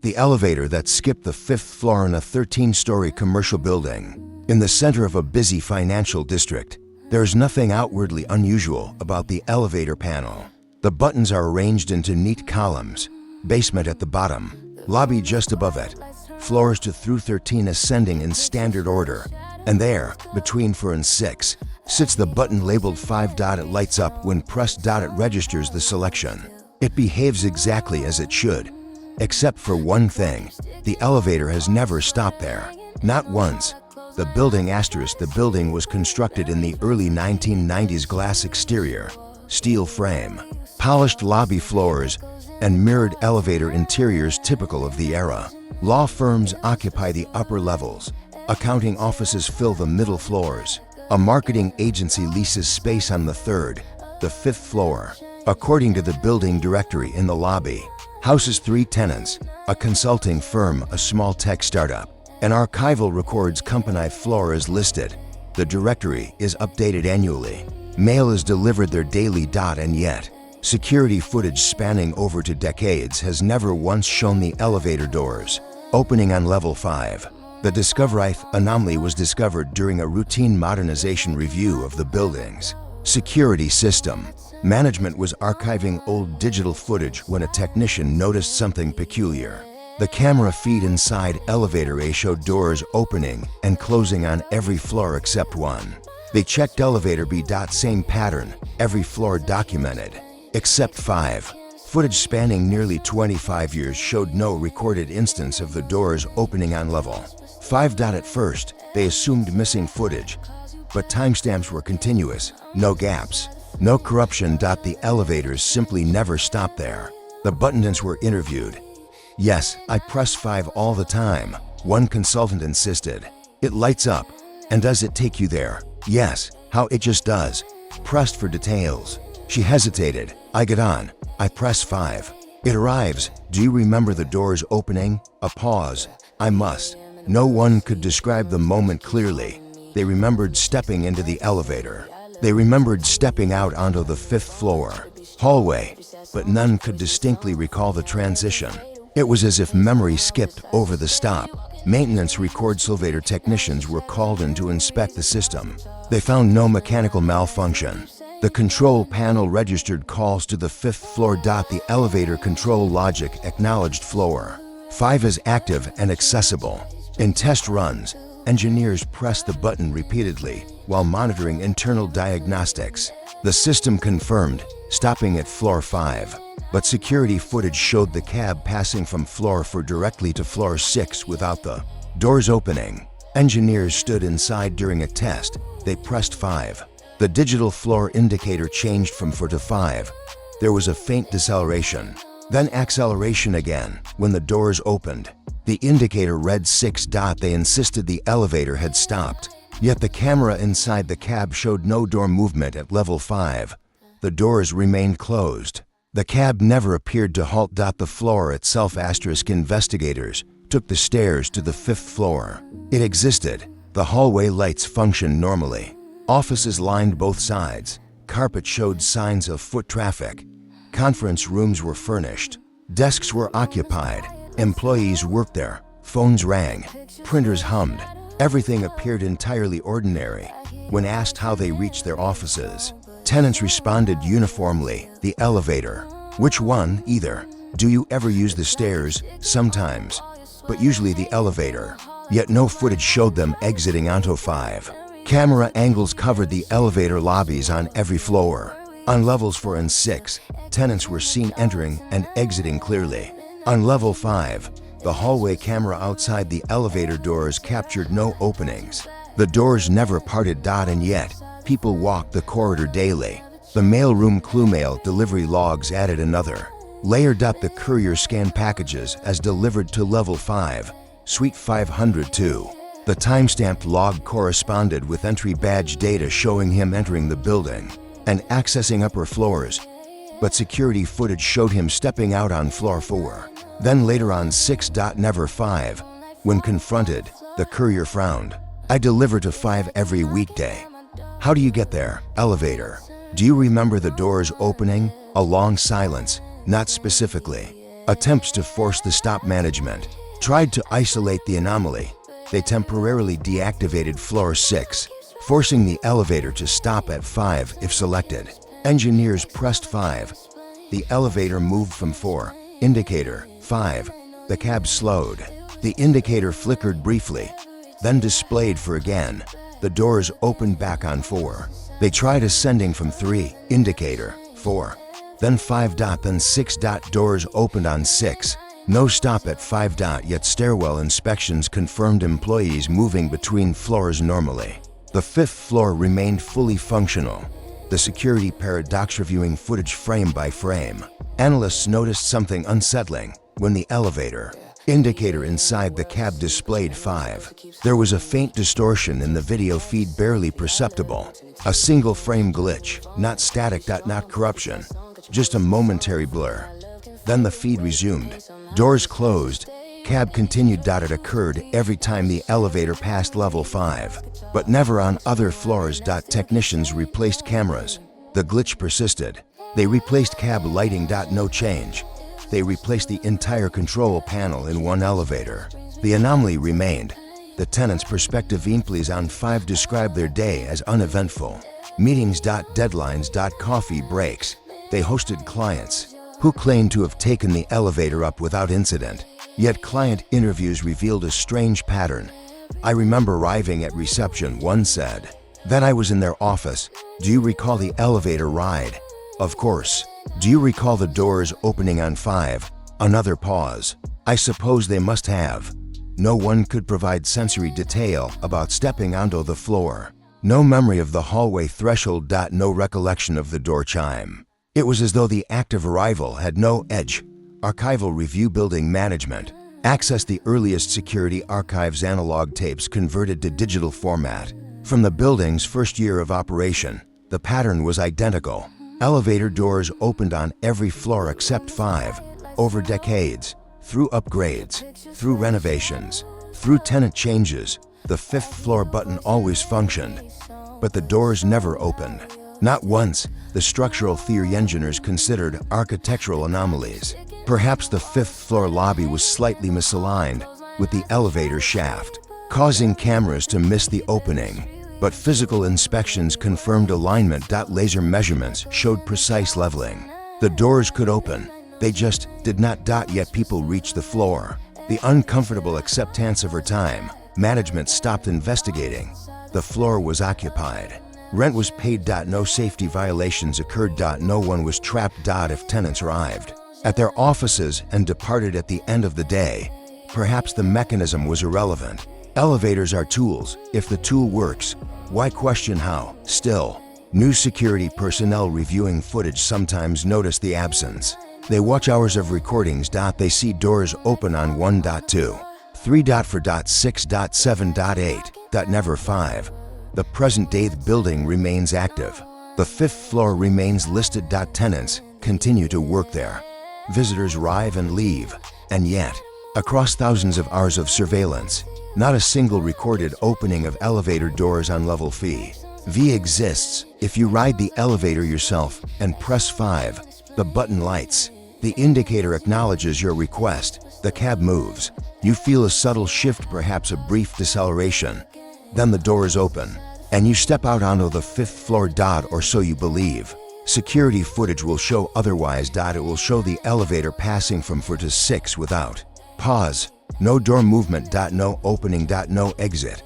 The elevator that skipped the 5th floor in a 13-story commercial building in the center of a busy financial district. There's nothing outwardly unusual about the elevator panel. The buttons are arranged into neat columns. Basement at the bottom, lobby just above it, floors 2 through 13 ascending in standard order. And there, between 4 and 6, sits the button labeled 5. It lights up when pressed. It registers the selection. It behaves exactly as it should. Except for one thing, the elevator has never stopped there. Not once. The building the building was constructed in the early 1990s. Glass exterior, steel frame, polished lobby floors, and mirrored elevator interiors typical of the era. Law firms occupy the upper levels. Accounting offices fill the middle floors. A marketing agency leases space on the 3rd, the 5th floor. According to the building directory in the lobby, houses 3 tenants, a consulting firm, a small tech startup. An archival records company floor is listed. The directory is updated annually. Mail is delivered there daily. And yet, security footage spanning over 2 decades has never once shown the elevator doors opening on level 5. The discovery anomaly was discovered during a routine modernization review of the building's security system. Management was archiving old digital footage when a technician noticed something peculiar. The camera feed inside elevator A showed doors opening and closing on every floor except one. They checked elevator B. Same pattern, every floor documented, except 5. Footage spanning nearly 25 years showed no recorded instance of the doors opening on level 5. At first, they assumed missing footage, but timestamps were continuous, no gaps, no corruption. The elevators simply never stopped there. The buttons were interviewed. "Yes, I press 5 all the time," one consultant insisted. "It lights up. And does it take you there?" "Yes, how it just does." Pressed for details. She hesitated. "I get on. I press 5. It arrives. Do you remember the doors opening?" A pause. "I must." No one could describe the moment clearly. They remembered stepping into the elevator. They remembered stepping out onto the 5th floor hallway, but none could distinctly recall the transition. It was as if memory skipped over the stop. Maintenance records elevator technicians were called in to inspect the system. They found no mechanical malfunction. The control panel registered calls to the 5th floor. The elevator control logic acknowledged floor 5 is active and accessible. In test runs, engineers pressed the button repeatedly while monitoring internal diagnostics. The system confirmed stopping at floor 5, but security footage showed the cab passing from floor 4 directly to floor 6 without the doors opening. Engineers stood inside during a test. They pressed 5. The digital floor indicator changed from 4 to 5. There was a faint deceleration, then acceleration again when the doors opened. The indicator read 6. They insisted the elevator had stopped, yet the camera inside the cab showed no door movement at level 5. The doors remained closed. The cab never appeared to halt. The floor itself *. Investigators took the stairs to the 5th floor. It existed. The hallway lights functioned normally. Offices lined both sides. Carpet showed signs of foot traffic. Conference rooms were furnished. Desks were occupied. Employees worked there. Phones rang. Printers hummed. Everything appeared entirely ordinary. When asked how they reached their offices, tenants responded uniformly, the elevator. Which one? Either. Do you ever use the stairs? Sometimes, but usually the elevator. Yet no footage showed them exiting onto 5. Camera angles covered the elevator lobbies on every floor. On levels 4 and 6, tenants were seen entering and exiting clearly. On level 5, the hallway camera outside the elevator doors captured no openings. The doors never parted. And yet, people walked the corridor daily. The mailroom clue mail delivery logs added another layer. The courier scanned packages as delivered to level 5, suite 502. The timestamped log corresponded with entry badge data showing him entering the building and accessing upper floors, but security footage showed him stepping out on floor 4, then later on 6. Never 5. When confronted, the courier frowned. I deliver to 5 every weekday. How do you get there? Elevator. Do you remember the doors opening? A long silence. Not specifically. Attempts to force the stop. Management tried to isolate the anomaly. They temporarily deactivated floor 6, forcing the elevator to stop at 5 if selected. Engineers pressed 5. The elevator moved from 4. Indicator 5. The cab slowed. The indicator flickered briefly, then displayed for again. The doors opened back on 4. They tried ascending from 3. Indicator 4. Then 5. Then 6. Doors opened on 6. No stop at 5. Yet stairwell inspections confirmed employees moving between floors normally. The 5th floor remained fully functional. The security paradox. Reviewing footage frame by frame, analysts noticed something unsettling. When the elevator indicator inside the cab displayed 5, there was a faint distortion in the video feed, barely perceptible. A single frame glitch, not static. Not corruption, just a momentary blur. Then the feed resumed. Doors closed. Cab continued. It occurred every time the elevator passed level 5, but never on other floors. Technicians replaced cameras. The glitch persisted. They replaced cab lighting. No change. They replaced the entire control panel in one elevator. The anomaly remained. The tenant's perspective. Employees on 5 described their day as uneventful. Meetings. Deadlines. Coffee breaks. They hosted clients who claimed to have taken the elevator up without incident. Yet client interviews revealed a strange pattern. I remember arriving at reception, one said. Then I was in their office. Do you recall the elevator ride? Of course. Do you recall the doors opening on 5? Another pause. I suppose they must have. No one could provide sensory detail about stepping onto the floor. No memory of the hallway threshold. No recollection of the door chime. It was as though the act of arrival had no edge. Archival review. Building management accessed the earliest security archives. Analog tapes converted to digital format. From the building's first year of operation, the pattern was identical. Elevator doors opened on every floor except 5. Over decades, through upgrades, through renovations, through tenant changes, the 5th floor button always functioned, but the doors never opened. Not once. The structural theory engineers considered architectural anomalies, Perhaps the fifth-floor lobby was slightly misaligned with the elevator shaft, causing cameras to miss the opening. But physical inspections confirmed alignment. Laser measurements showed precise leveling. The doors could open, they just did not. Yet people reached the floor. The uncomfortable acceptance of her time, management stopped investigating. The floor was occupied. Rent was paid. No safety violations occurred. No one was trapped. If tenants arrived at their offices and departed at the end of the day, perhaps the mechanism was irrelevant. Elevators are tools. If the tool works, why question how? Still, new security personnel reviewing footage sometimes notice the absence. They watch hours of recordings. They see doors open on 1.2, 3.4, 6, 7, 8, never 5. The present-day building remains active. The fifth floor remains listed. Tenants continue to work there. Visitors arrive and leave. And yet, across thousands of hours of surveillance, not a single recorded opening of elevator doors on level V exists. If you ride the elevator yourself and press 5, the button lights. The indicator acknowledges your request. The cab moves. You feel a subtle shift, perhaps a brief deceleration. Then the doors open, and you step out onto the fifth floor. Or so you believe. Security footage will show otherwise. It will show the elevator passing from 4 to 6 without pause. No door movement. No opening. No exit.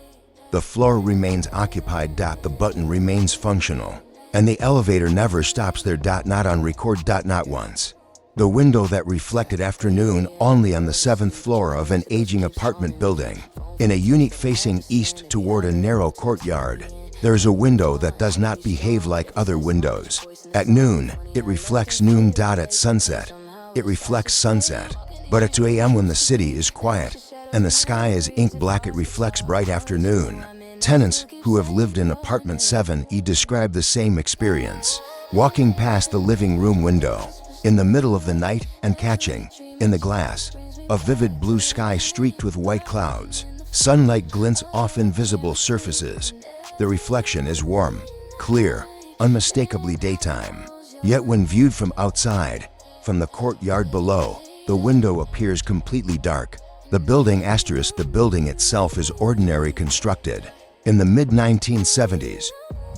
The floor remains occupied. The button remains functional. And the elevator never stops there. Not on record. Not once. The window that reflected afternoon only on the 7th floor of an aging apartment building. In a unit facing east toward a narrow courtyard, there is a window that does not behave like other windows. At noon, it reflects noon. At sunset, it reflects sunset. But at 2 a.m. when the city is quiet and the sky is ink black, it reflects bright afternoon. Tenants who have lived in apartment 7E describe the same experience. Walking past the living room window in the middle of the night and catching, in the glass, a vivid blue sky streaked with white clouds. Sunlight glints off invisible surfaces. The reflection is warm, clear, unmistakably daytime. Yet when viewed from outside, from the courtyard below, the window appears completely dark. The building the building itself is ordinary constructed. In the mid-1970s,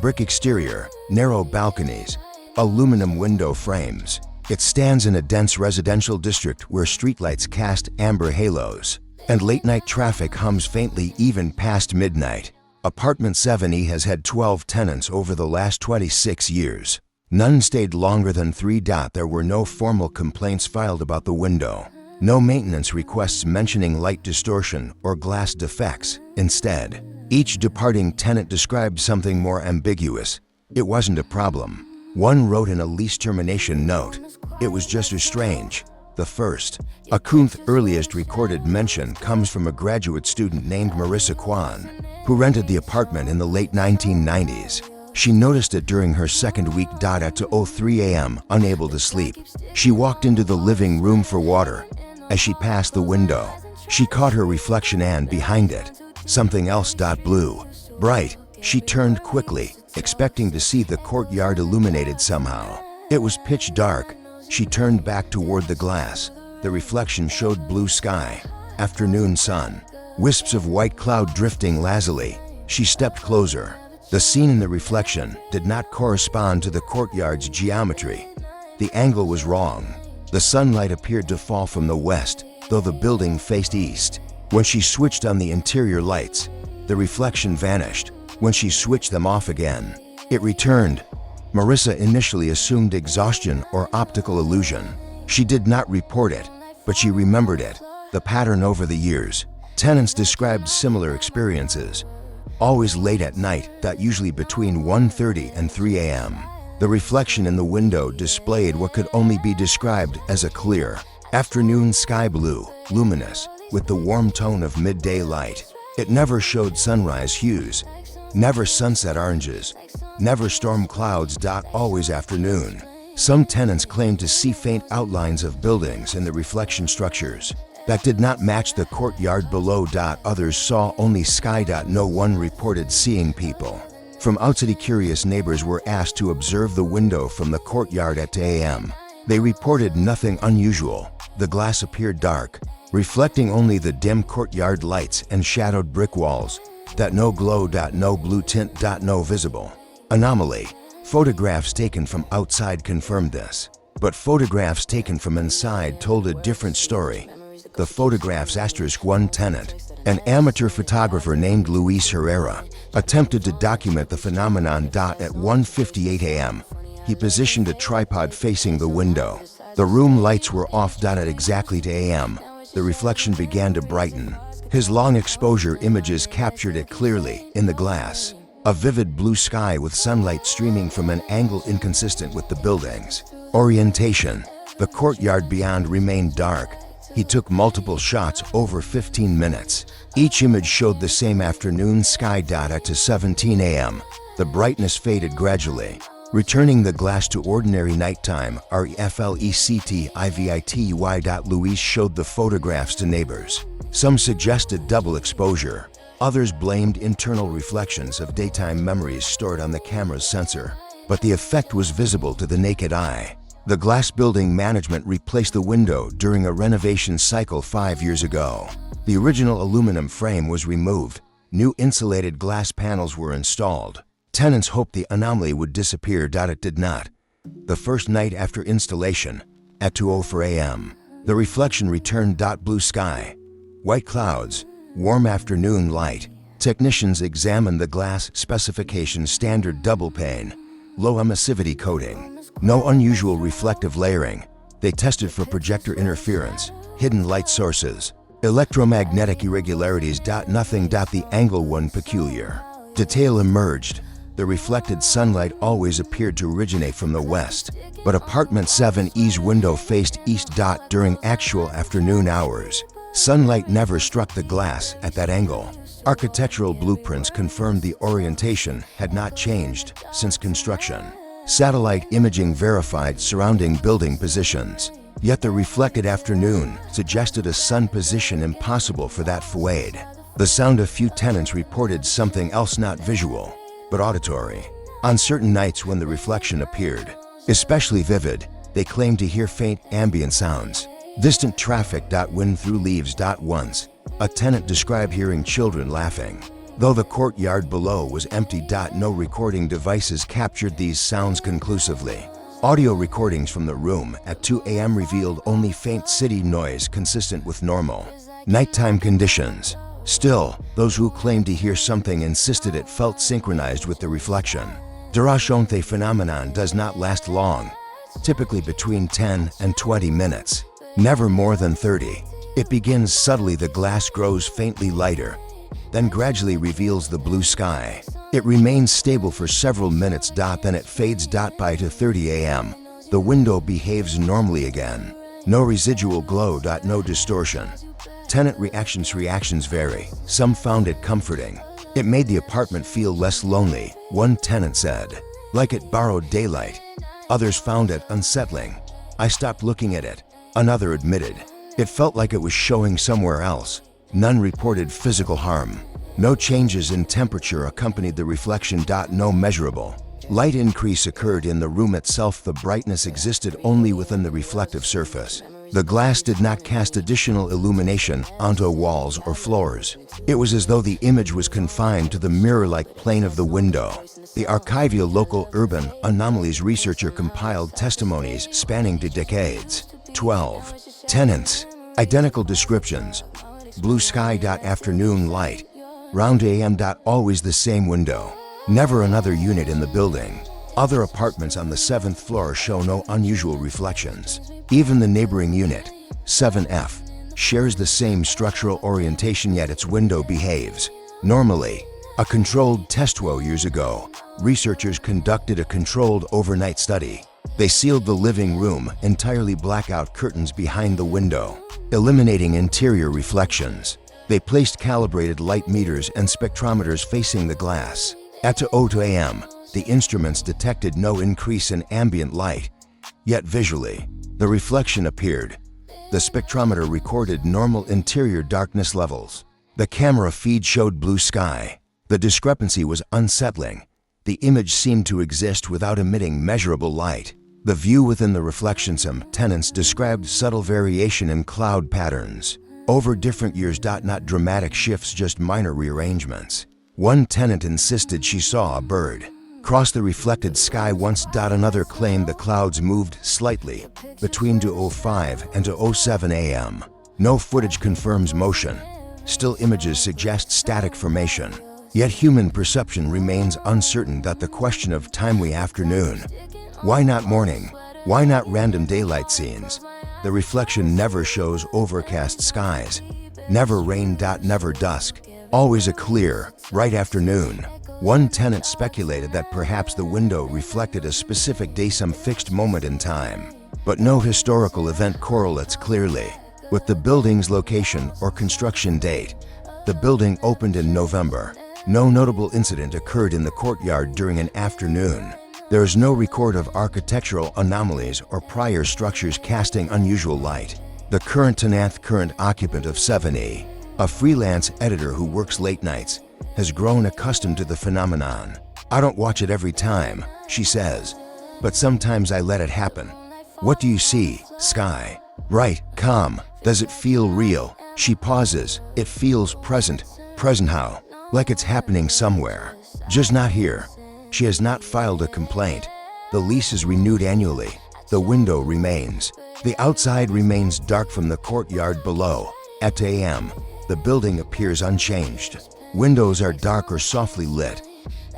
brick exterior, narrow balconies, aluminum window frames. It stands in a dense residential district where streetlights cast amber halos, and late-night traffic hums faintly even past midnight. Apartment 7E has had 12 tenants over the last 26 years. None stayed longer than 3. There were no formal complaints filed about the window. No maintenance requests mentioning light distortion or glass defects. Instead, each departing tenant described something more ambiguous. It wasn't a problem. One wrote in a lease termination note, "It was just as strange." The first, Akunth's earliest recorded mention comes from a graduate student named Marissa Kwan, who rented the apartment in the late 1990s. She noticed it during her second week. At 2:03 a.m., unable to sleep, she walked into the living room for water. As she passed the window, she caught her reflection and behind it, something else. Blue, bright. She turned quickly, expecting to see the courtyard illuminated somehow. It was pitch dark. She turned back toward the glass. The reflection showed blue sky, afternoon sun, wisps of white cloud drifting lazily. She stepped closer. The scene in the reflection did not correspond to the courtyard's geometry. The angle was wrong. The sunlight appeared to fall from the west, though the building faced east. When she switched on the interior lights, the reflection vanished. When she switched them off again, it returned. Marissa initially assumed exhaustion or optical illusion. She did not report it, but she remembered it. The pattern over the years. Tenants described similar experiences. Always late at night, usually between 1:30 and 3 a.m. The reflection in the window displayed what could only be described as a clear, afternoon sky blue, luminous, with the warm tone of midday light. It never showed sunrise hues, never sunset oranges, never storm clouds. Always afternoon. Some tenants claimed to see faint outlines of buildings in the reflection structures that did not match the courtyard below. Others saw only sky. No one reported seeing people. From outside, curious neighbors were asked to observe the window from the courtyard at 2 a.m. They reported nothing unusual. the glass appeared dark, reflecting only the dim courtyard lights and shadowed brick walls. No glow. No blue tint. No visible anomaly. Photographs taken from outside confirmed this, but photographs taken from inside told a different story. The photographs *1 tenant, an amateur photographer named Luis Herrera, attempted to document the phenomenon. At 1:58 a.m., he positioned a tripod facing the window. The room lights were off. At exactly 2 a.m., the reflection began to brighten. His long exposure images captured it clearly in the glass. A vivid blue sky with sunlight streaming from an angle inconsistent with the building's orientation. The courtyard beyond remained dark. He took multiple shots over 15 minutes. Each image showed the same afternoon sky. At 17 a.m., the brightness faded gradually, returning the glass to ordinary nighttime. Reflectivity. Luis showed the photographs to neighbors. Some suggested double exposure. Others blamed internal reflections of daytime memories stored on the camera's sensor. But the effect was visible to the naked eye. The glass building management replaced the window during a renovation cycle 5 years ago. The original aluminum frame was removed. New insulated glass panels were installed. Tenants hoped the anomaly would disappear. It did not. The first night after installation, at 2:04 a.m., the reflection returned. Blue sky, white clouds, warm afternoon light. Technicians examined the glass specification: standard double pane, low emissivity coating, no unusual reflective layering. They tested for projector interference, hidden light sources, electromagnetic irregularities. Nothing. The angle one peculiar detail emerged. The reflected sunlight always appeared to originate from the west, but apartment 7E's window faced east. During actual afternoon hours, sunlight never struck the glass at that angle. Architectural blueprints confirmed the orientation had not changed since construction. Satellite imaging verified surrounding building positions. Yet the reflected afternoon suggested a sun position impossible for that facade. The sound. A few tenants reported something else, not visual, but auditory. On certain nights when the reflection appeared especially vivid, they claimed to hear faint ambient sounds. Distant traffic. Wind through leaves. Once, a tenant described hearing children laughing, though the courtyard below was empty. No recording devices captured these sounds conclusively. Audio recordings from the room at 2 a.m. revealed only faint city noise consistent with normal nighttime conditions. Still, those who claimed to hear something insisted it felt synchronized with the reflection. The phenomenon does not last long, typically between 10 and 20 minutes, never more than 30. It begins subtly. The glass grows faintly lighter, then gradually reveals the blue sky. It remains stable for several minutes. Then it fades. By 2:30 a.m., the window behaves normally again. No residual glow. No distortion. Tenant reactions vary. Some found it comforting. It made the apartment feel less lonely, one tenant said, like it borrowed daylight. Others found it unsettling. I stopped looking at it, another admitted. It felt like it was showing somewhere else. None reported physical harm. No changes in temperature accompanied the reflection. No measurable light increase occurred in the room itself. The brightness existed only within the reflective surface. The glass did not cast additional illumination onto walls or floors. It was as though the image was confined to the mirror-like plane of the window. The archival local urban anomalies researcher compiled testimonies spanning to decades. 12 tenants, identical descriptions. Blue sky. Afternoon light, round a.m. Always the same window. Never another unit in the building. Other apartments on the 7th floor show no unusual reflections. Even the neighboring unit, 7F, shares the same structural orientation, yet its window behaves normally. A controlled test. Years ago, researchers conducted a controlled overnight study. They sealed the living room, entirely blackout curtains behind the window, eliminating interior reflections. They placed calibrated light meters and spectrometers facing the glass. At 2:02 a.m., the instruments detected no increase in ambient light, yet visually, the reflection appeared. The spectrometer recorded normal interior darkness levels. The camera feed showed blue sky. The discrepancy was unsettling. The image seemed to exist without emitting measurable light. The view within the reflection. Some tenants described subtle variation in cloud patterns over different years. Not dramatic shifts, just minor rearrangements. One tenant insisted she saw a bird cross the reflected sky once. Another claimed the clouds moved slightly between 2:05 and 2:07 a.m. No footage confirms motion. Still images suggest static formation. Yet human perception remains uncertain. The question of timely afternoon. Why not morning? Why not random daylight scenes? The reflection never shows overcast skies. Never rain. Never dusk. Always a clear, bright afternoon. One tenant speculated that perhaps the window reflected a specific day, some fixed moment in time. But no historical event correlates clearly with the building's location or construction date. The building opened in November. No notable incident occurred in the courtyard during an afternoon. There is no record of architectural anomalies or prior structures casting unusual light. The current tenant, current occupant of 7E, a freelance editor who works late nights, has grown accustomed to the phenomenon. I don't watch it every time, she says, but sometimes I let it happen. What do you see? Sky. Right, calm. Does it feel real? She pauses. It feels present. Present how? Like it's happening somewhere. Just not here. She has not filed a complaint. The lease is renewed annually. The window remains. The outside remains dark from the courtyard below. At 8 a.m., the building appears unchanged. Windows are dark or softly lit.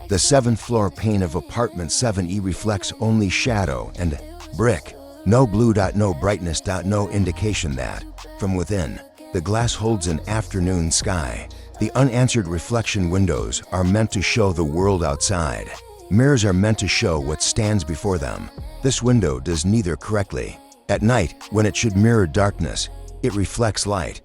The 7th floor pane of apartment 7E reflects only shadow and brick. No blue. No brightness. No indication that, from within, the glass holds an afternoon sky. The unanswered reflection windows are meant to show the world outside. Mirrors are meant to show what stands before them. This window does neither correctly. At night, when it should mirror darkness, it reflects light.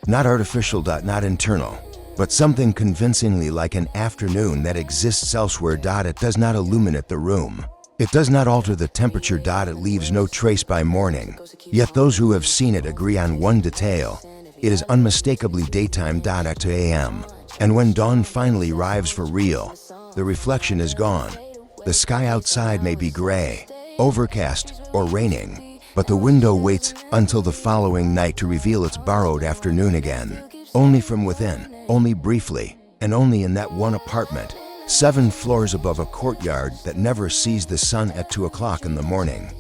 Not artificial. Not internal, but something convincingly like an afternoon that exists elsewhere. It does not illuminate the room. It does not alter the temperature. It leaves no trace by morning. Yet those who have seen it agree on one detail. It is unmistakably daytime. At 2 a.m. And when dawn finally arrives for real, the reflection is gone. The sky outside may be gray, overcast, or raining, but the window waits until the following night to reveal its borrowed afternoon again. Only from within, only briefly, and only in that one apartment, 7 floors above a courtyard that never sees the sun at 2 o'clock in the morning.